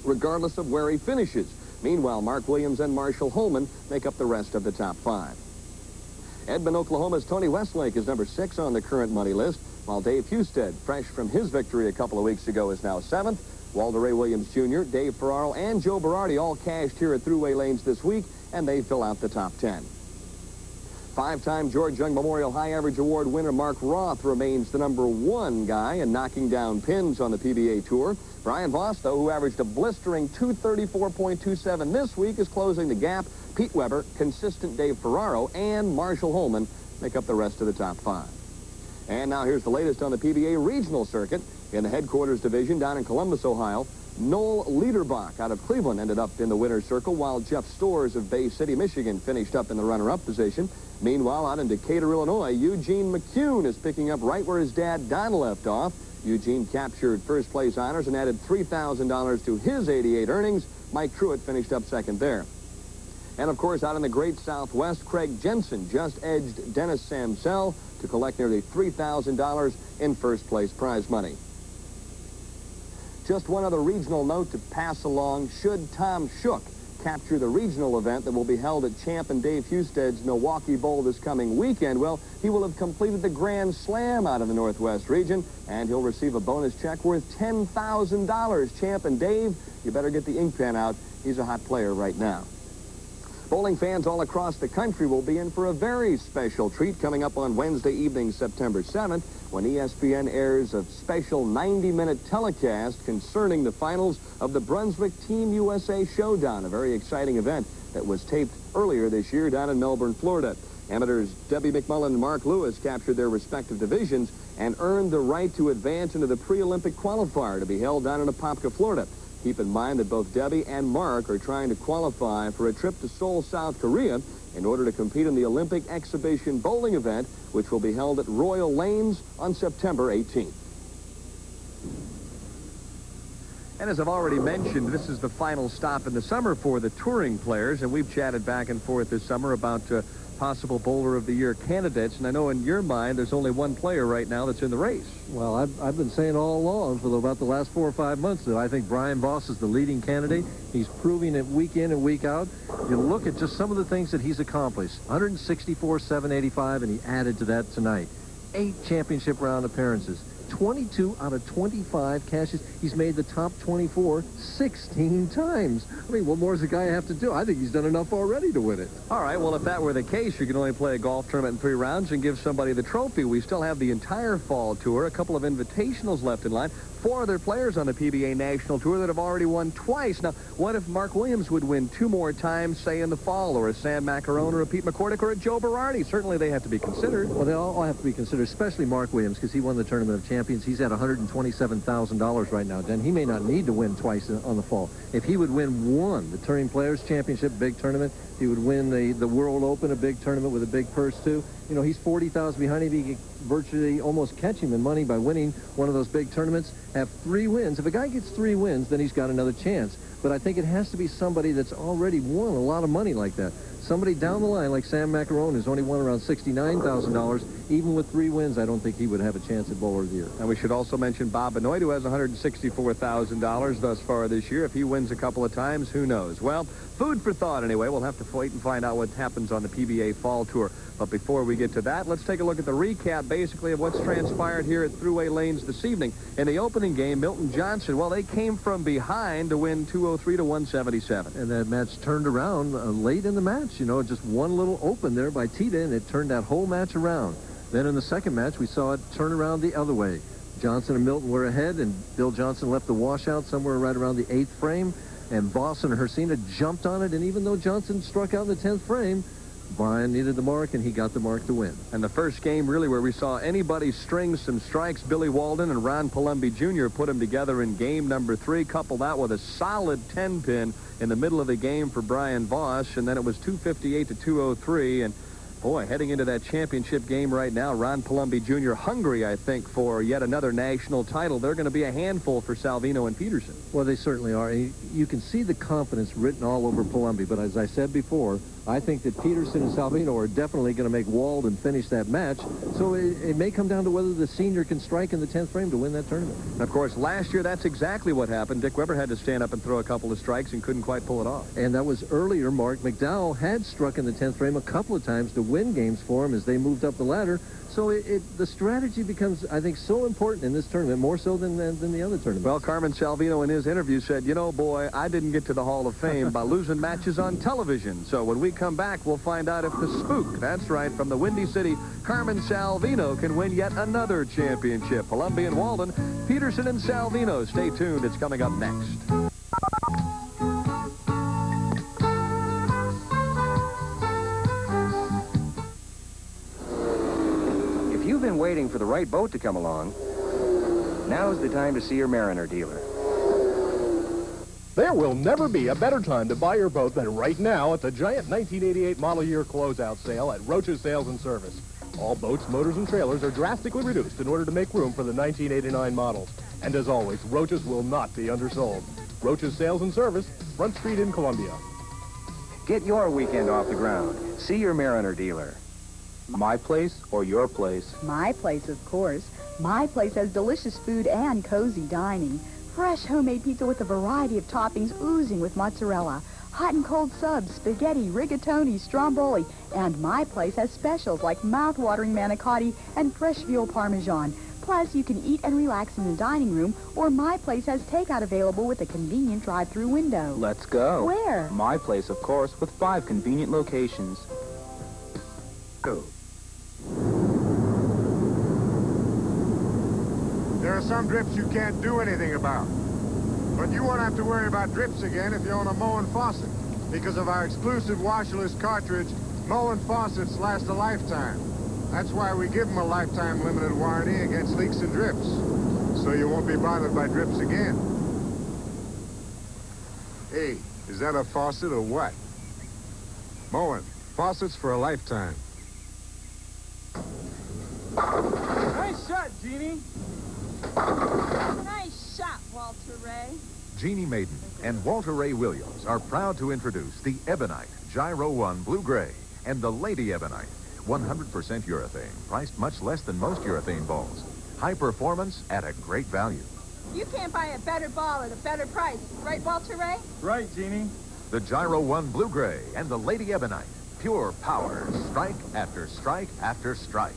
regardless of where he finishes. Meanwhile, Mark Williams and Marshall Holman make up the rest of the top 5. Edmond, Oklahoma's Tony Westlake is number 6 on the current money list, while Dave Husted, fresh from his victory a couple of weeks ago, is now 7th. Walter Ray Williams Jr., Dave Ferraro, and Joe Berardi all cashed here at Thruway Lanes this week, and they fill out the top 10. 5-time George Young Memorial High Average Award winner Mark Roth remains the number 1 guy in knocking down pins on the PBA Tour. Brian Voss, though, who averaged a blistering 234.27 this week, is closing the gap. Pete Weber, consistent Dave Ferraro, and Marshall Holman make up the rest of the top 5. And now here's the latest on the PBA regional circuit. In the headquarters division down in Columbus, Ohio, Noel Liederbach out of Cleveland ended up in the winner's circle, while Jeff Storrs of Bay City, Michigan, finished up in the runner-up position. Meanwhile, out in Decatur, Illinois, Eugene McCune is picking up right where his dad, Don, left off. Eugene captured first-place honors and added $3,000 to his 88 earnings. Mike Truitt finished up second there. And, of course, out in the great Southwest, Craig Jensen just edged Dennis Samsell to collect nearly $3,000 in first-place prize money. Just one other regional note to pass along. Should Tom Shook capture the regional event that will be held at Champ and Dave Husted's Milwaukee Bowl this coming weekend, well, he will have completed the Grand Slam out of the Northwest region, and he'll receive a bonus check worth $10,000. Champ and Dave, you better get the ink pen out. He's a hot player right now. Bowling fans all across the country will be in for a very special treat coming up on Wednesday evening, September 7th, when ESPN airs a special 90-minute telecast concerning the finals of the Brunswick Team USA Showdown, a very exciting event that was taped earlier this year down in Melbourne, Florida. Amateurs Debbie McMullen and Mark Lewis captured their respective divisions and earned the right to advance into the pre-Olympic qualifier to be held down in Apopka, Florida. Keep in mind that both Debbie and Mark are trying to qualify for a trip to Seoul, South Korea, in order to compete in the Olympic Exhibition Bowling event, which will be held at Royal Lanes on September 18th. And as I've already mentioned, this is the final stop in the summer for the touring players, and we've chatted back and forth this summer about possible Bowler of the Year candidates, and I know in your mind there's only one player right now that's in the race. Well, I've been saying all along for about the last 4 or 5 months that I think Brian Voss is the leading candidate. He's proving it week in and week out. You look at just some of the things that he's accomplished. 164,785, and he added to that tonight. 8 championship round appearances. 22 out of 25 cashes. He's made the top 24 16 times. I mean, what more does the guy have to do? I think he's done enough already to win it. All right, well, if that were the case, you can only play a golf tournament in 3 rounds and give somebody the trophy. We still have the entire fall tour, a couple of invitationals left in line, 4 other players on the PBA National Tour that have already won twice. Now, what if Mark Williams would win 2 more times, say, in the fall, or a Sam Macarone or a Pete McCordick or a Joe Berardi? Certainly they have to be considered. Well, they all have to be considered, especially Mark Williams, because he won the Tournament of Champions. He's at $127,000 right now, Den. He may not need to win twice on the fall. If he would win 1, the Touring Players Championship, big tournament, he would win the World Open, a big tournament with a big purse, too. You know, he's 40,000 behind him. He could virtually almost catch him in money by winning one of those big tournaments. Have 3 wins. If a guy gets 3 wins, then he's got another chance. But I think it has to be somebody that's already won a lot of money like that. Somebody down the line like Sam Macarone, who's only won around $69,000. Even with 3 wins, I don't think he would have a chance at Bowler of the Year. And we should also mention Bob Benoit, who has $164,000 thus far this year. If he wins a couple of times, who knows? Well, food for thought anyway. We'll have to wait and find out what happens on the PBA Fall Tour. But before we get to that, let's take a look at the recap, basically, of what's transpired here at Thruway Lanes this evening. In the opening game, Milton Johnson, well, they came from behind to win 203 to 177. And that match turned around late in the match. You know, just one little open there by Teata, and it turned that whole match around. Then in the second match, we saw it turn around the other way. Johnson and Milton were ahead, and Bill Johnson left the washout somewhere right around the 8th frame, and Voss and Hricsina jumped on it, and even though Johnson struck out in the 10th frame, Brian needed the mark, and he got the mark to win. And the first game, really, where we saw anybody string some strikes, Billy Walden and Ron Palmobi Jr. put them together in game number 3, coupled that with a solid 10-pin in the middle of the game for Brian Voss, and then it was 258 to 203, and Boy, heading into that championship game right now, Ron Palmobi Jr. hungry, I think, for yet another national title. They're going to be a handful for Salvino and Pedersen. Well, they certainly are. You can see the confidence written all over Palmobi, but as I said before, I think that Pedersen and Salvino are definitely going to make Walden finish that match, so it may come down to whether the senior can strike in the 10th frame to win that tournament. Of course, last year, that's exactly what happened. Dick Weber had to stand up and throw a couple of strikes and couldn't quite pull it off. And that was earlier. Mark McDowell had struck in the 10th frame a couple of times to win games for him as they moved up the ladder. So the strategy becomes, I think, so important in this tournament, more so than the other tournaments. Well, Carmen Salvino in his interview said, you know, boy, I didn't get to the Hall of Fame by losing matches on television. So when we come back, we'll find out if the spook, that's right, from the Windy City, Carmen Salvino can win yet another championship. Palmobi and Walden, Pedersen and Salvino. Stay tuned. It's coming up next. You've been waiting for the right boat to come along. Now's the time to see your Mariner dealer. There will never be a better time to buy your boat than right now at the giant 1988 model year closeout sale at Roach's Sales and Service. All boats, motors, and trailers are drastically reduced in order to make room for the 1989 models. And as always, Roach's will not be undersold. Roach's Sales and Service, Front Street in Columbia. Get your weekend off the ground. See your Mariner dealer. My place or your place? My place, of course. My place has delicious food and cozy dining. Fresh homemade pizza with a variety of toppings oozing with mozzarella. Hot and cold subs, spaghetti, rigatoni, stromboli. And my place has specials like mouth-watering manicotti and fresh veal parmesan. Plus, you can eat and relax in the dining room, or My Place has takeout available with a convenient drive-through window. Let's go. Where? My Place, of course, with 5 convenient locations. Go. There are some drips you can't do anything about. But you won't have to worry about drips again if you own a Moen faucet. Because of our exclusive washerless cartridge, Moen faucets last a lifetime. That's why we give them a lifetime limited warranty against leaks and drips. So you won't be bothered by drips again. Hey, is that a faucet or what? Moen, faucets for a lifetime. Nice shot, Jeannie. Nice shot, Walter Ray. Jeannie Maiden and Walter Ray Williams are proud to introduce the Ebonite Gyro 1 Blue-Gray and the Lady Ebonite, 100% urethane, priced much less than most urethane balls. High performance at a great value. You can't buy a better ball at a better price, right, Walter Ray? Right, Jeannie. The Gyro 1 Blue-Gray and the Lady Ebonite. Pure power, strike after strike after strike.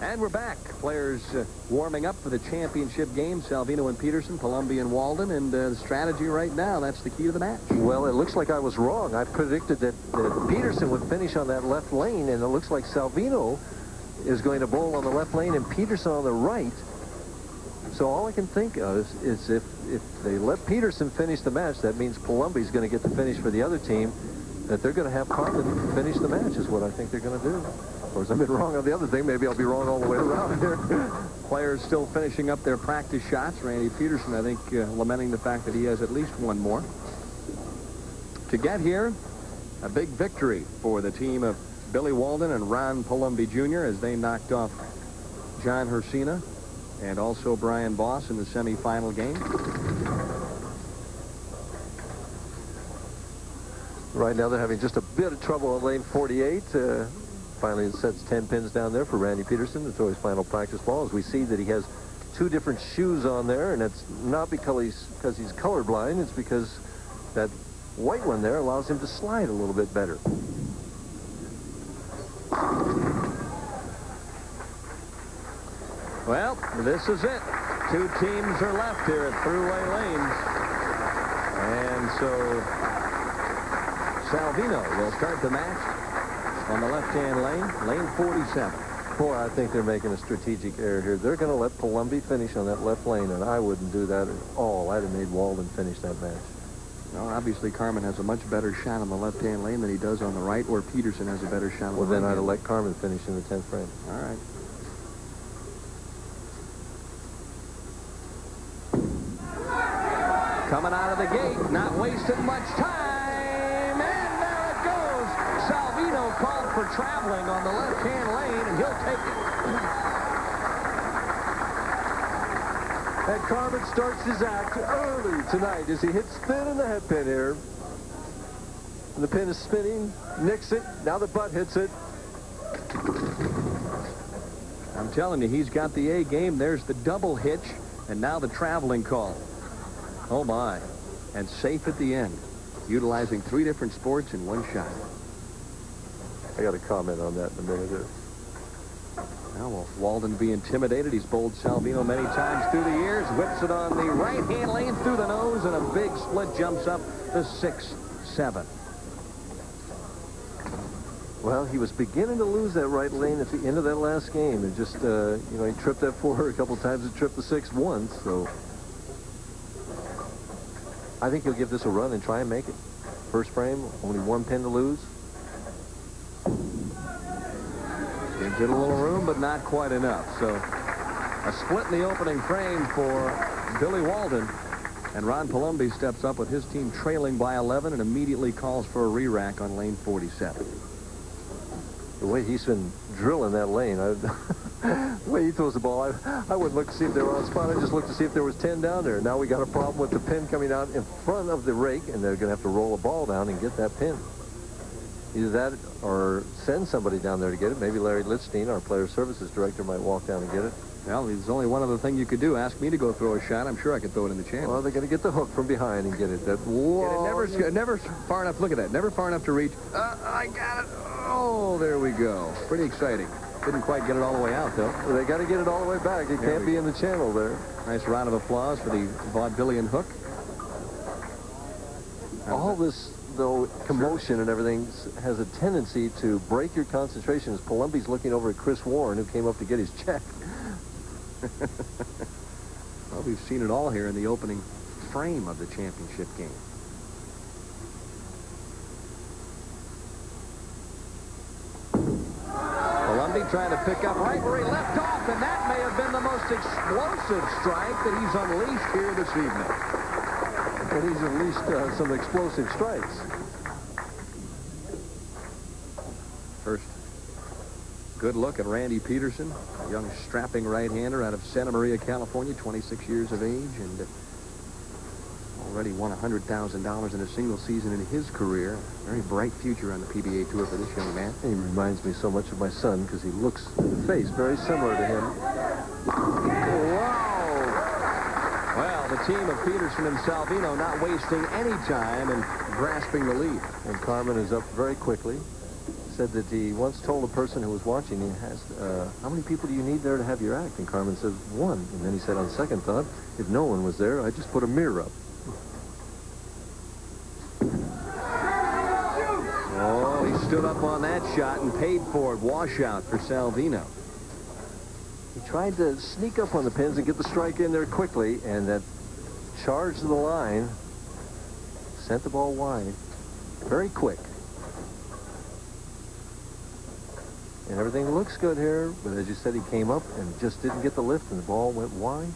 And we're back. Players warming up for the championship game. Salvino and Pedersen, Palmobi and Walden. And the strategy right now, that's the key to the match. Well, it looks like I was wrong. I predicted that Pedersen would finish on that left lane, and it looks like Salvino is going to bowl on the left lane and Pedersen on the right. So all I can think of is if they let Pedersen finish the match, that means Palumbi's going to get the finish for the other team, that they're going to have Carmen finish the match is what I think they're going to do. Of course, I've been wrong on the other thing. Maybe I'll be wrong all the way around here. Players still finishing up their practice shots. Randy Pedersen, I think, lamenting the fact that he has at least one more. To get here, a big victory for the team of Billy Walden and Ron Palmobi Jr. as they knocked off John Hricsina and also Brian Voss in the semifinal game. Right now they're having just a bit of trouble on lane 48. Finally, it sets 10 pins down there for Randy Pedersen to throw his final practice ball. As we see that he has 2 different shoes on there, and it's not because he's colorblind. It's because that white one there allows him to slide a little bit better. Well, this is it. 2 teams are left here at Thruway Lanes. And so Salvino will start the match on the left-hand lane, lane 47. Boy, I think they're making a strategic error here. They're going to let Palmobi finish on that left lane, and I wouldn't do that at all. I'd have made Walden finish that match. Well, obviously, Carmen has a much better shot on the left-hand lane than he does on the right, or Pedersen has a better shot on the right. Well, then I'd have let Carmen finish in the 10th frame. All right. Coming out of the gate, not wasting much time. And there it goes. whistle called for traveling on the left-hand lane, and he'll take it. And Carmen starts his act early tonight as he hits thin in the head pin here. And the pin is spinning, nicks it, now the butt hits it. I'm telling you, he's got the A game. There's the double hitch, and now the traveling call. Oh, my. And safe at the end, utilizing 3 different sports in one shot. I got to comment on that in a minute. Now, will Walden be intimidated? He's bowled Salvino many times through the years, whips it on the right-hand lane through the nose, and a big split jumps up to 6-7. Well, he was beginning to lose that right lane at the end of that last game. And just, you know, he tripped that 4 a couple times and tripped the 6 once. So I think he'll give this a run and try and make it. First frame, only 1 pin to lose. Gives it a little room, but not quite enough. So a split in the opening frame for Billy Walden. And Ron Palmobi steps up with his team trailing by 11 and immediately calls for a re-rack on lane 47. The way he's been drilling that lane, the way he throws the ball, I wouldn't look to see if they were on spot. I just looked to see if there was 10 down there. Now we got a problem with the pin coming out in front of the rake, and they're going to have to roll a ball down and get that pin. Either that or send somebody down there to get it. Maybe Larry Lichstein, our player services director, might walk down and get it. Well, there's only one other thing you could do. Ask me to go throw a shot. I'm sure I could throw it in the channel. Well, they're going to get the hook from behind and get it. That whoa. Never far enough. Look at that. Never far enough to reach. I got it. Oh, there we go. Pretty exciting. Didn't quite get it all the way out, though. Well, they got to get it all the way back. It can't be in the channel there. Nice round of applause for the vaudevillian hook. All this, though, commotion and everything has a tendency to break your concentration as Palumbi's looking over at Chris Warren, who came up to get his check. Well, we've seen it all here in the opening frame of the championship game. Palumbi trying to pick up right where he left off, and that may have been the most explosive strike that he's unleashed here this evening. And he's unleashed some explosive strikes. First good look at Randy Pedersen, a young strapping right-hander out of Santa Maria, California, 26 years of age, and already won $100,000 in a single season in his career. Very bright future on the PBA Tour for this young man. He reminds me so much of my son because he looks, in the face, very similar to him. Wow! Well, the team of Pedersen and Salvino not wasting any time and grasping the lead. And Carmen is up very quickly. Said that he once told a person who was watching, he asked, how many people do you need there to have your act? And Carmen said, 1. And then he said, on second thought, if no one was there, I'd just put a mirror up. Oh, he stood up on that shot and paid for it. Washout for Salvino. He tried to sneak up on the pins and get the strike in there quickly, and that charge to the line sent the ball wide very quick. And everything looks good here, but as you said, he came up and just didn't get the lift, and the ball went wide.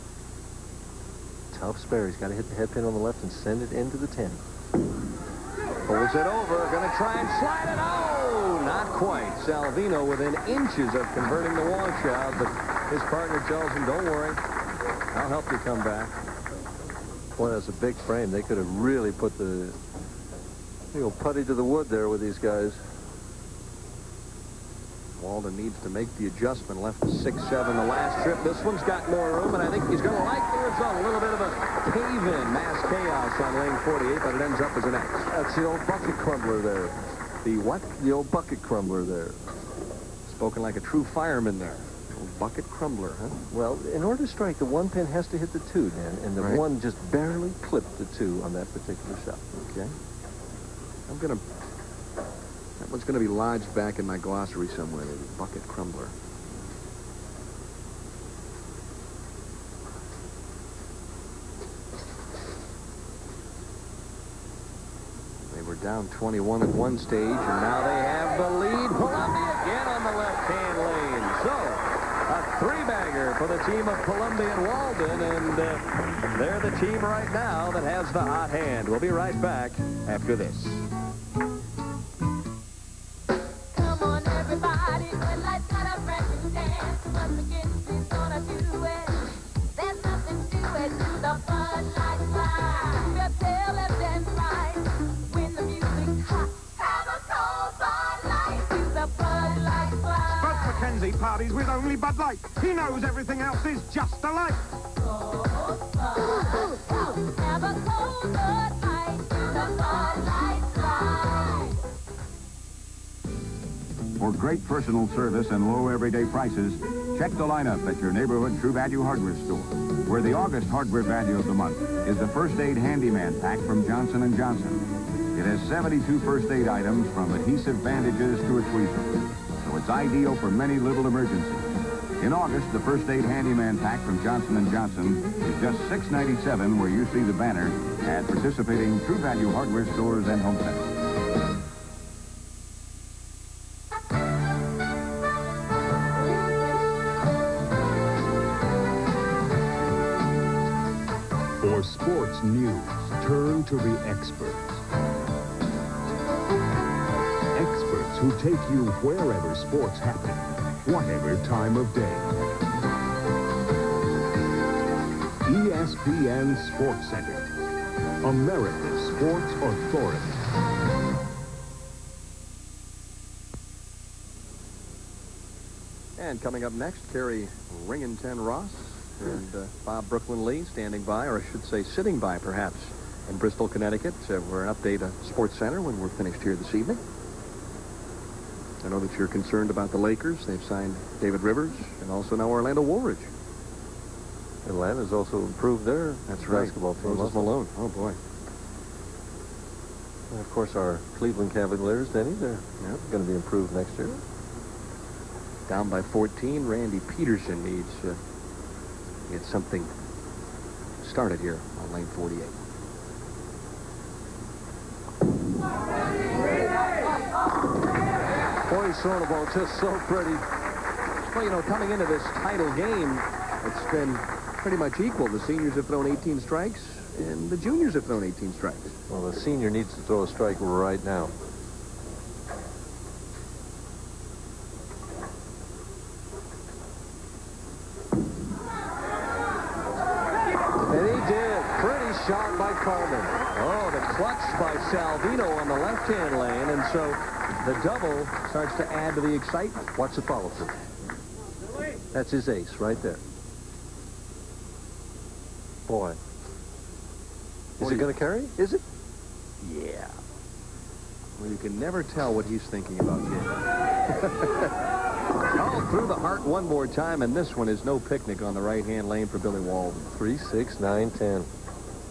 Tough spare. He's got to hit the head pin on the left and send it into the 10. Pulls it over, going to try and slide it. Oh, not quite. Salvino within inches of converting the washout, but his partner tells him, don't worry, I'll help you come back. Boy, that's a big frame. They could have really put the putty to the wood there with these guys. Walden needs to make the adjustment. Left 6-7 the last trip. This one's got more room, and I think he's going to like the result. A little bit of a cave-in, mass chaos on lane 48, but it ends up as an X. That's the old bucket crumbler there. The what? The old bucket crumbler there. Spoken like a true fireman there. Old bucket crumbler, huh? Well, in order to strike, the 1 pin has to hit the 2, Dan, and the 1 just barely clipped the 2 on that particular shot. Okay. That one's going to be lodged back in my glossary somewhere, maybe. Bucket crumbler. They were down 21 at one stage, and now they have the lead. Palumbi again on the left-hand lane. So, a 3-bagger for the team of Palumbi and Walden, and they're the team right now that has the hot hand. We'll be right back after this. begins, he's gonna do it. There's nothing to it. The Bud Light Slide. Your tail left and right. When the music's hot, have a cold Bud Light. Use the Bud Light Slide. Bud McKenzie parties with only Bud Light. He knows everything else is just a light. Have a cold Bud Light. Use the Bud Light Slide. For great personal service and low everyday prices, check the lineup at your neighborhood True Value hardware store, where the August hardware value of the month is the First Aid Handyman Pack from Johnson & Johnson. It has 72 first aid items from adhesive bandages to a tweezer, so it's ideal for many little emergencies. In August, the First Aid Handyman Pack from Johnson & Johnson is just $6.97 where you see the banner at participating True Value hardware stores and home centers. For sports news, turn to the experts. Experts who take you wherever sports happen, whatever time of day. ESPN Sports Center, America's sports authority. And coming up next, Kerry Ringington Ross and Bob Brooklyn Lee standing by, or I should say sitting by perhaps, in Bristol, Connecticut. We're an update Sports Center when we're finished here this evening. I know that you're concerned about the Lakers. They've signed David Rivers and also now Orlando Woolridge. Atlanta's also improved their basketball team. Moses Malone. Oh, boy. And, of course, our Cleveland Cavaliers, Denny, they're going to be improved next year. Down by 14, Randy Pedersen needs to get something started here on lane 48. Boy, he's throwing the ball just so pretty. Well, you know, coming into this title game, it's been pretty much equal. The seniors have thrown 18 strikes, and the juniors have thrown 18 strikes. Well, the senior needs to throw a strike right now. And he did. Pretty shot by Carmen. Oh, the clutch by Salvino on the left-hand lane, and so the double starts to add to the excitement. Watch the follow-through. That's his ace right there. Boy. Is it going to carry? Is it? Yeah. Well, you can never tell what he's thinking about here. Oh, through the heart one more time, and this one is no picnic on the right-hand lane for Billy Walden. 3, 6, 9, 10.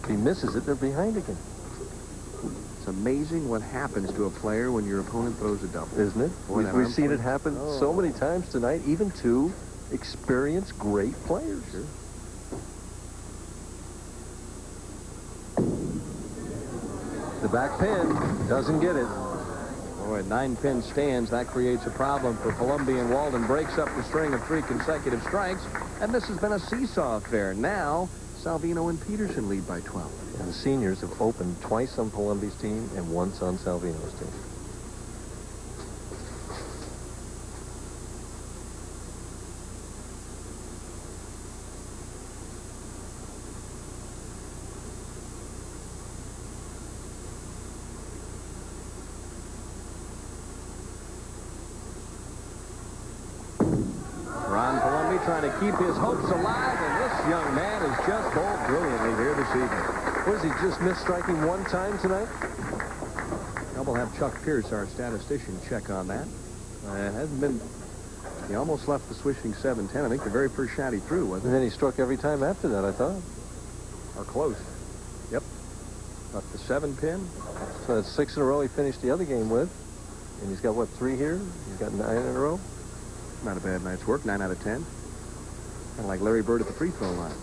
If he misses it, they're behind again. It's amazing what happens to a player when your opponent throws a double. Isn't it? Boy, We've seen it happen so many times tonight, even to experienced, great players. Sure. The back pin doesn't get it. Boy, 9-pin stands. That creates a problem for Palmobi, and Walden breaks up the string of 3 consecutive strikes. And this has been a seesaw affair. Now, Salvino and Pedersen lead by 12. And the seniors have opened twice on Palombi's team and once on Salvino's team. Trying to keep his hopes alive, and this young man has just bowled brilliantly here this evening. What, has he just missed striking one time tonight? Now we'll have Chuck Pierce, our statistician, check on that. Hasn't been... He almost left the swishing 7-10. I think the very first shot he threw, wasn't it? And then he struck every time after that, I thought. Or close. Yep. Up the 7-pin. So that's 6 in a row he finished the other game with. And he's got, what, 3 here? He's got 9 in a row? Not a bad night's work. 9 out of 10. Kind of like Larry Bird at the free throw line.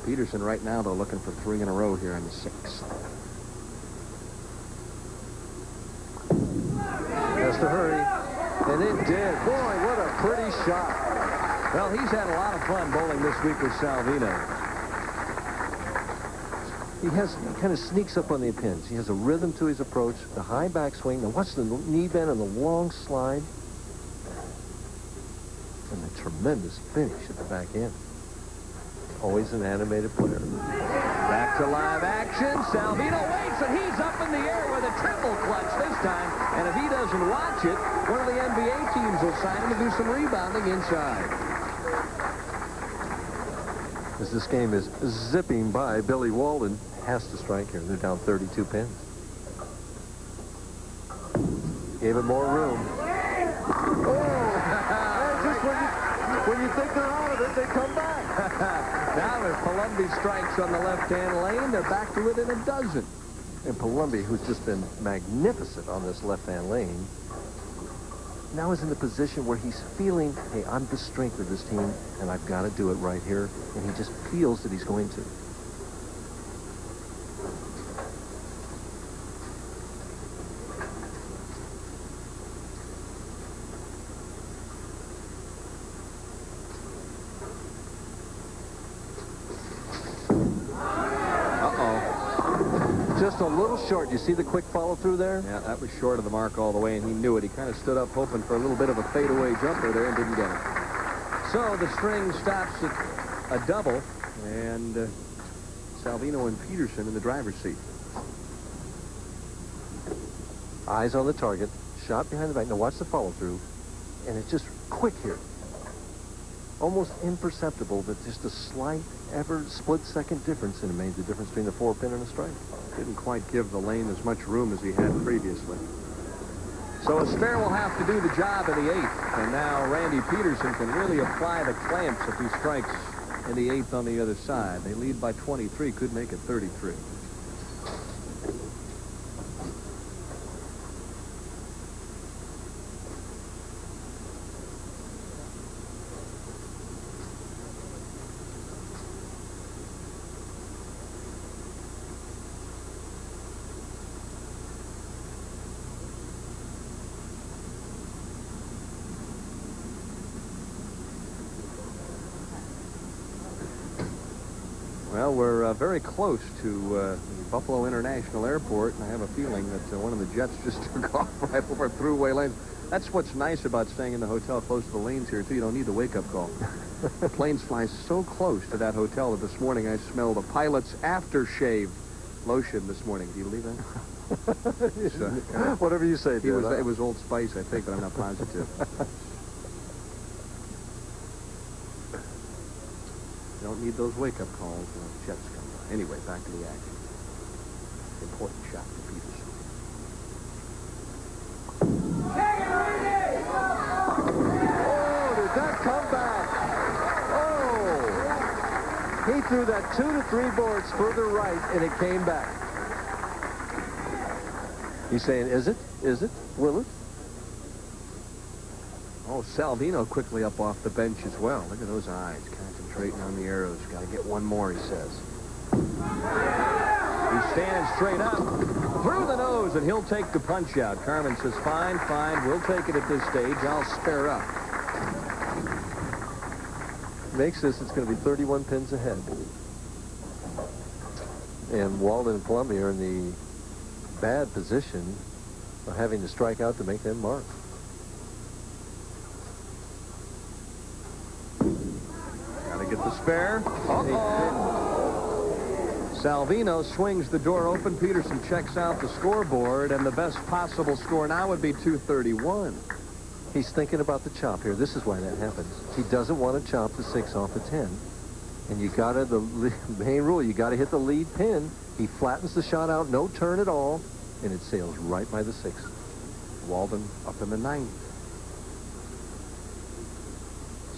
Pedersen right now, though, looking for 3 in a row here on the 6. Has to hurry. And it did. Boy, what a pretty shot. Well, he's had a lot of fun bowling this week with Salvino. He kind of sneaks up on the pins. He has a rhythm to his approach, the high backswing. Now watch the knee bend and the long slide. tremendous finish at the back end. Always an animated player. Back to live action. Salvino waits, and he's up in the air with a triple clutch this time. And if he doesn't watch it, one of the NBA teams will sign him to do some rebounding inside. As this game is zipping by, Billy Walden has to strike here. They're down 32 pins. Gave it more room. Just when you think they're out of it, they come back. Now if Palmobi strikes on the left-hand lane, they're back to it in a dozen. And Palmobi, who's just been magnificent on this left-hand lane, now is in the position where he's feeling, hey, I'm the strength of this team, and I've got to do it right here. And he just feels that he's going to. Just a little short. You see the quick follow-through there? Yeah, that was short of the mark all the way, and he knew it. He kind of stood up hoping for a little bit of a fadeaway jumper there and didn't get it. So the string stops at a double, and Salvino and Pedersen in the driver's seat. Eyes on the target. Shot behind the back. Now watch the follow-through. And it's just quick here. Almost imperceptible, but just a slight, split-second difference, and it made the difference between the 4-pin and a strike. Didn't quite give the lane as much room as he had previously. So a spare will have to do the job in the 8th. And now Randy Pedersen can really apply the clamps if he strikes in the 8th on the other side. They lead by 23, could make it 33. Well, we're very close to the Buffalo International Airport, and I have a feeling that one of the jets just took off right over Thruway Lanes. That's what's nice about staying in the hotel close to the lanes here, too. You don't need the wake-up call. Planes fly so close to that hotel that this morning I smelled a pilot's aftershave lotion this morning. Do you believe that? Whatever you say, dude. It was Old Spice, I think, but I'm not positive. Don't need those wake-up calls when the jets come by. Anyway, back to the action. Important shot for Pedersen. Oh, did that come back? Oh! He threw that 2 to 3 boards further right, and it came back. He's saying, is it? Is it? Will it? Oh, Salvino quickly up off the bench as well. Look at those eyes. Concentrating on the arrows. Got to get one more, he says. He stands straight up, through the nose, and he'll take the punch out. Carmen says, fine, we'll take it at this stage. I'll spare up. Makes this, it's going to be 31 pins ahead. And Walden and Palmobi are in the bad position of having to strike out to make them mark. Get the spare. Salvino swings the door open. Pedersen checks out the scoreboard, and the best possible score now would be 231. He's thinking about the chop here. This is why that happens. He doesn't want to chop the 6 off the 10. And you got to, the main rule, you got to hit the lead pin. He flattens the shot out, no turn at all, and it sails right by the 6. Walden up in the 9th.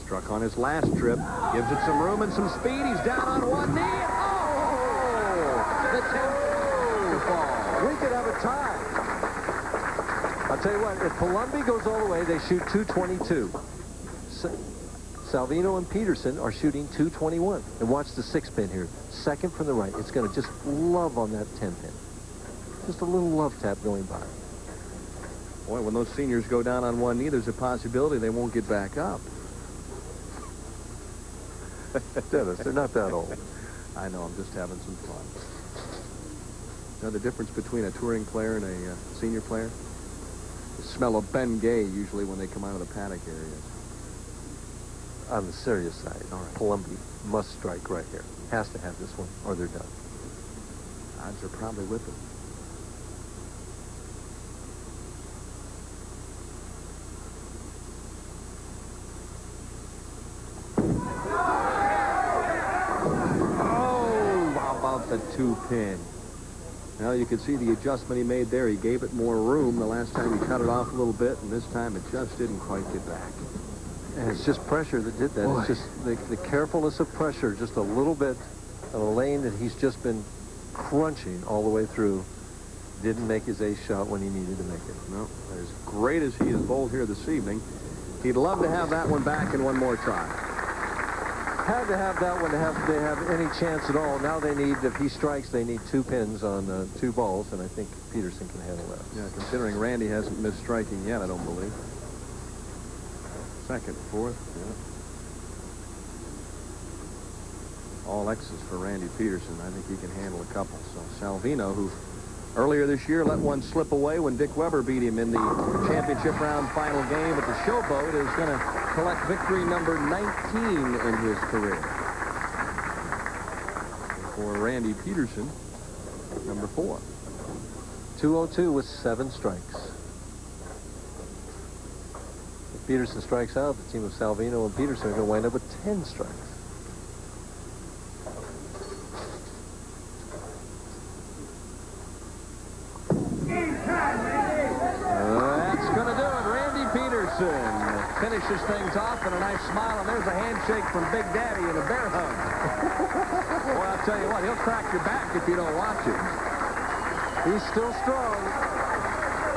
Struck on his last trip. Gives it some room and some speed. He's down on one knee. Oh! The 10th ball. We could have a tie. I'll tell you what, if Palmobi goes all the way, they shoot 222. Salvino and Pedersen are shooting 221. And watch the 6-pin here. Second from the right. It's going to just love on that 10-pin. Just a little love tap going by. Boy, when those seniors go down on one knee, there's a possibility they won't get back up. Dennis, they're not that old. I know, I'm just having some fun. Now, the difference between a touring player and a senior player? The smell of Ben Gay, usually, when they come out of the paddock area. on the serious side, Palmobi must strike right here. Has to have this one, or they're done. Odds are probably with them. Oh, how about the 2-pin? Now you can see the adjustment he made there. He gave it more room. The last time he cut it off a little bit, and this time it just didn't quite get back. And it's just pressure that did that. Boy. It's just the carefulness of pressure, just a little bit on a lane that he's just been crunching all the way through. Didn't make his ace shot when he needed to make it. No, as great as he has bowled here this evening, he'd love to have that one back in one more try. Had to have that one to have any chance at all. Now they need, if he strikes, they need 2 pins on 2 balls, and I think Pedersen can handle that. Yeah, considering Randy hasn't missed striking yet, I don't believe. Second, fourth, yeah. All X's for Randy Pedersen. I think he can handle a couple. So Salvino, who earlier this year let one slip away when Dick Weber beat him in the championship round final game at the Showboat, is going to collect victory number 19 in his career. For Randy Pedersen, number 4. 202 with 7 strikes. If Pedersen strikes out, the team of Salvino and Pedersen are going to wind up with 10 strikes. That's going to do it. Randy Pedersen finishes things off with a nice smile, and there's a handshake from Big Daddy and a bear hug. Boy, I'll tell you what, he'll crack your back if you don't watch it. He's still strong.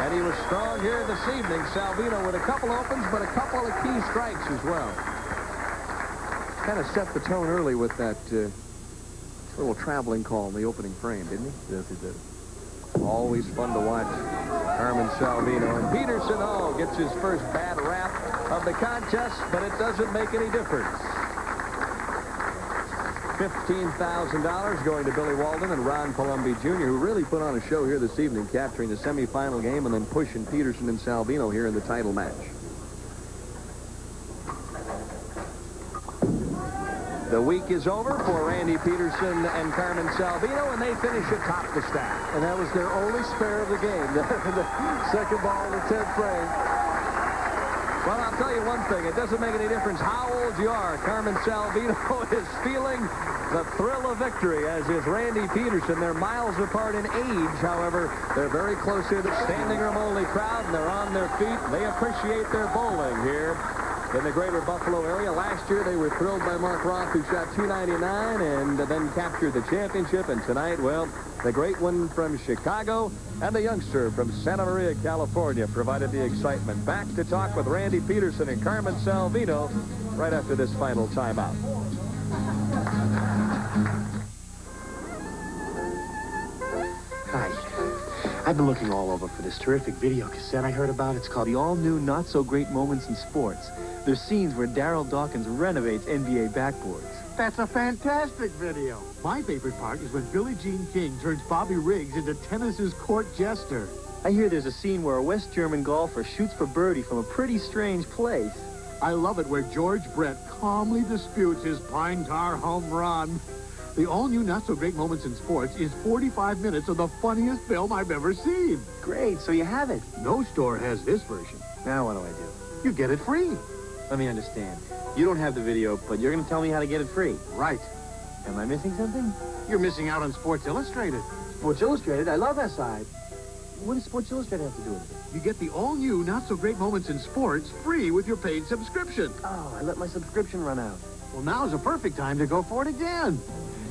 And he was strong here this evening. Salvino with a couple opens, but a couple of key strikes as well. Kind of set the tone early with that little traveling call in the opening frame, didn't he? Yes, he did. Always fun to watch Carmen Salvino. And Pedersen, gets his first bad rap of the contest, but it doesn't make any difference. $15,000 going to Billy Walden and Ron Palmobi Jr., who really put on a show here this evening, capturing the semifinal game and then pushing Pedersen and Salvino here in the title match. The week is over for Randy Pedersen and Carmen Salvino, and they finish atop the stack. And that was their only spare of the game, the second ball in the 10th frame. Well, I'll tell you one thing. It doesn't make any difference how old you are. Carmen Salvino is feeling the thrill of victory, as is Randy Pedersen. They're miles apart in age. However, they're very close here. The standing room only crowd, and they're on their feet. They appreciate their bowling here in the greater Buffalo area. Last year, they were thrilled by Mark Roth, who shot .299 and then captured the championship. And tonight, well, the great one from Chicago and the youngster from Santa Maria, California provided the excitement. Back to talk with Randy Pedersen and Carmen Salvino right after this final timeout. Hi. I've been looking all over for this terrific video cassette I heard about. It's called The All-New Not-So-Great Moments in Sports. There's scenes where Darryl Dawkins renovates NBA backboards. That's a fantastic video. My favorite part is when Billie Jean King turns Bobby Riggs into tennis's court jester. I hear there's a scene where a West German golfer shoots for birdie from a pretty strange place. I love it where George Brett calmly disputes his pine tar home run. The all-new Not-So-Great Moments in Sports is 45 minutes of the funniest film I've ever seen. Great, so you have it. No store has this version. Now what do I do? You get it free. Let me understand. You don't have the video, but you're going to tell me how to get it free. Right. Am I missing something? You're missing out on Sports Illustrated. Sports Illustrated? I love that side. What does Sports Illustrated have to do with it? You get the all-new Not-So-Great Moments in Sports free with your paid subscription. Oh, I let my subscription run out. Well, now's a perfect time to go for it again.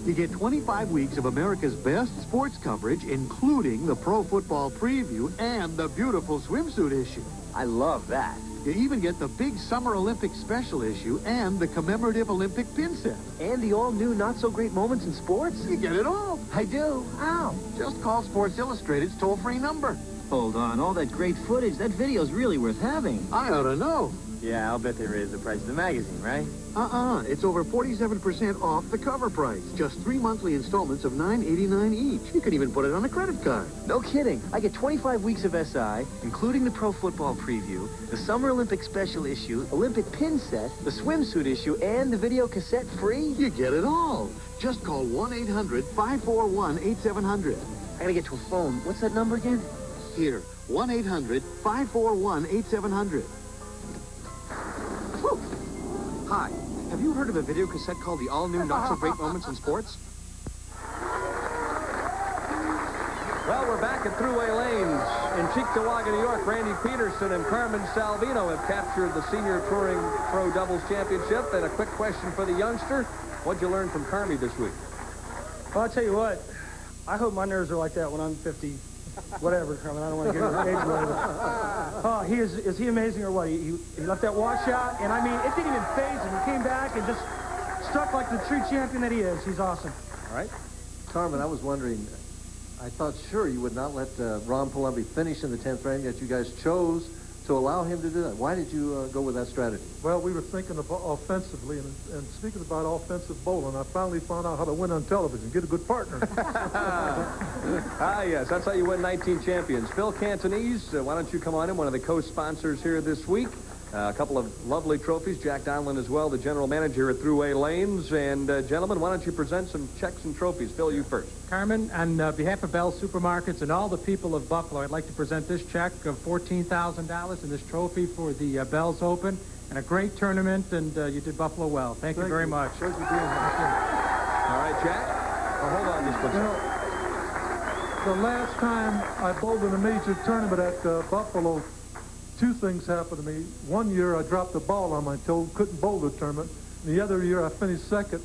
You get 25 weeks of America's best sports coverage, including the Pro Football Preview and the beautiful swimsuit issue. I love that. You even get the big Summer Olympics special issue and the commemorative Olympic pin set. And the all-new Not-So-Great Moments in Sports? You get it all. I do. How? Just call Sports Illustrated's toll-free number. Hold on. All that great footage, that video's really worth having. I ought to know. Yeah, I'll bet they raised the price of the magazine, right? It's over 47% off the cover price. Just 3 monthly installments of $9.89 each. You can even put it on a credit card. No kidding. I get 25 weeks of SI, including the pro football preview, the Summer Olympic special issue, Olympic pin set, the swimsuit issue, and the video cassette free. You get it all. Just call 1-800-541-8700. I gotta get to a phone. What's that number again? Here, 1-800-541-8700. Hi, have you heard of a video cassette called the all-new Not-So-Great Moments in Sports? Well, we're back at Thruway Lanes in Cheektowaga, New York. Randy Pedersen and Carmen Salvino have captured the Senior Touring Pro Doubles Championship. And a quick question for the youngster. What'd you learn from Carmi this week? Well, I'll tell you what. I hope my nerves are like that when I'm 50. Whatever, Carmen. I don't want to get her age whatever. Oh, is he amazing or what? He left that washout, and I mean, it didn't even phase him. He came back and just struck like the true champion that he is. He's awesome. All right. Carmen, I was wondering, I thought sure you would not let Ron Palmobi finish in the 10th frame, yet you guys chose to allow him to do that. Why did you go with that strategy? Well, we were thinking about offensively, and speaking about offensive bowling, I finally found out how to win on television, get a good partner. Yes, that's how you win 19 champions. Phil Cantonese, why don't you come on in, one of the co-sponsors here this week. A couple of lovely trophies. Jack Donlin as well, the general manager at Thruway Lanes. And, gentlemen, why don't you present some checks and trophies? Phil, you first. Carmen, on behalf of Bell Supermarkets and all the people of Buffalo, I'd like to present this check of $14,000 and this trophy for the Bells Open and a great tournament, and you did Buffalo well. Thank you very much. All right, Jack. Oh, hold on just one second. The last time I bowled in a major tournament at Buffalo, two things happened to me. One year I dropped the ball on my toe, couldn't bowl the tournament. And the other year I finished second,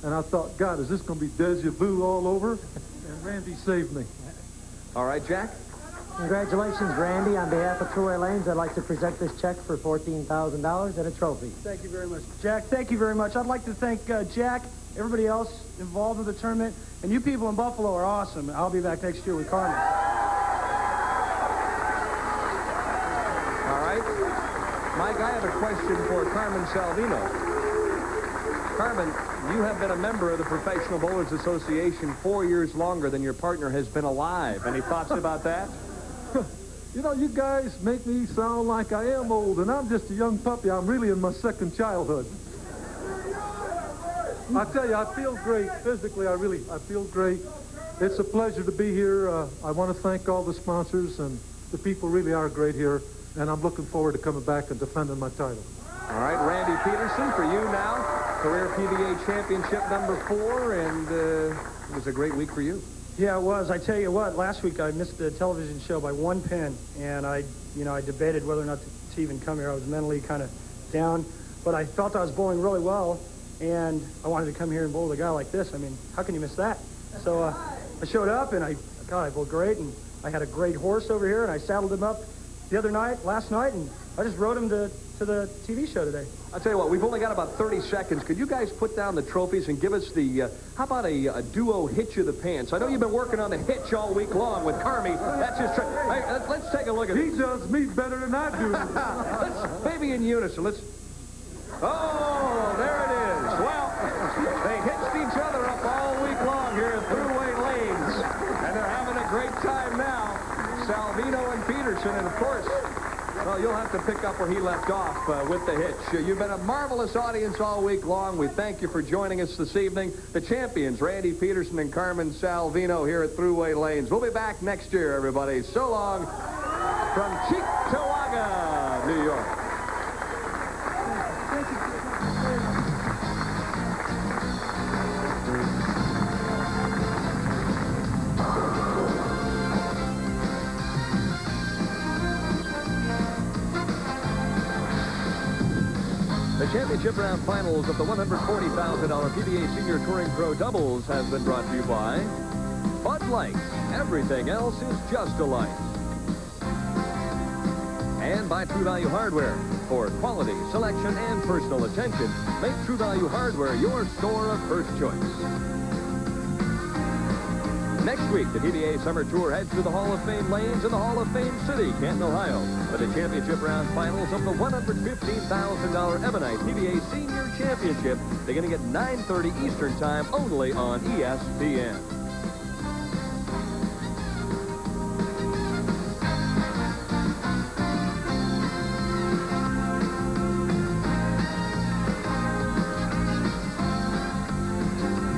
and I thought, God, is this going to be deja vu all over? And Randy saved me. All right, Jack. Congratulations, Randy. On behalf of Thruway Lanes, I'd like to present this check for $14,000 and a trophy. Thank you very much, Jack. Thank you very much. I'd like to thank Jack, everybody else involved in the tournament, and you people in Buffalo are awesome. I'll be back next year with Carmen. Mike, I have a question for Carmen Salvino. Carmen, you have been a member of the Professional Bowlers Association 4 years longer than your partner has been alive. Any thoughts about that? You know, you guys make me sound like I am old, and I'm just a young puppy. I'm really in my second childhood. I tell you, I feel great. Physically, I feel great. It's a pleasure to be here. I want to thank all the sponsors, and the people really are great here. And I'm looking forward to coming back and defending my title. All right, Randy Pedersen, for you now. Career PBA championship number 4, and it was a great week for you. Yeah, it was. I tell you what, last week I missed the television show by 1 pin, and I debated whether or not to even come here. I was mentally kind of down, but I felt I was bowling really well, and I wanted to come here and bowl with a guy like this. I mean, how can you miss that? So I showed up, and I bowled great, and I had a great horse over here, and I saddled him up last night, and I just rode him to the TV show today. I'll tell you what, we've only got about 30 seconds. Could you guys put down the trophies and give us the, how about a duo hitch of the pants? I know you've been working on the hitch all week long with Carmi. That's just, hey, let's take a look at it. He does me better than I do. Let's, maybe in unison, let's, oh, there it is. Well, they hitched each other up all week long here at Thruway Lanes, and they're having a great time now. Salvino and Pedersen, and of course, well, you'll have to pick up where he left off with the hitch. You've been a marvelous audience all week long. We thank you for joining us this evening. The champions, Randy Pedersen and Carmen Salvino here at Thruway Lanes. We'll be back next year, everybody. So long from Cheektowaga, New York. The championship round finals of the $140,000 PBA Senior Touring Pro Doubles has been brought to you by Bud Light. Everything else is just a light. And by True Value Hardware. For quality, selection, and personal attention, make True Value Hardware your store of first choice. Next week, the TBA Summer Tour heads to the Hall of Fame lanes in the Hall of Fame City, Canton, Ohio, for the championship round finals of the $115,000 Ebonite TBA Senior Championship, beginning at 9:30 Eastern Time only on ESPN.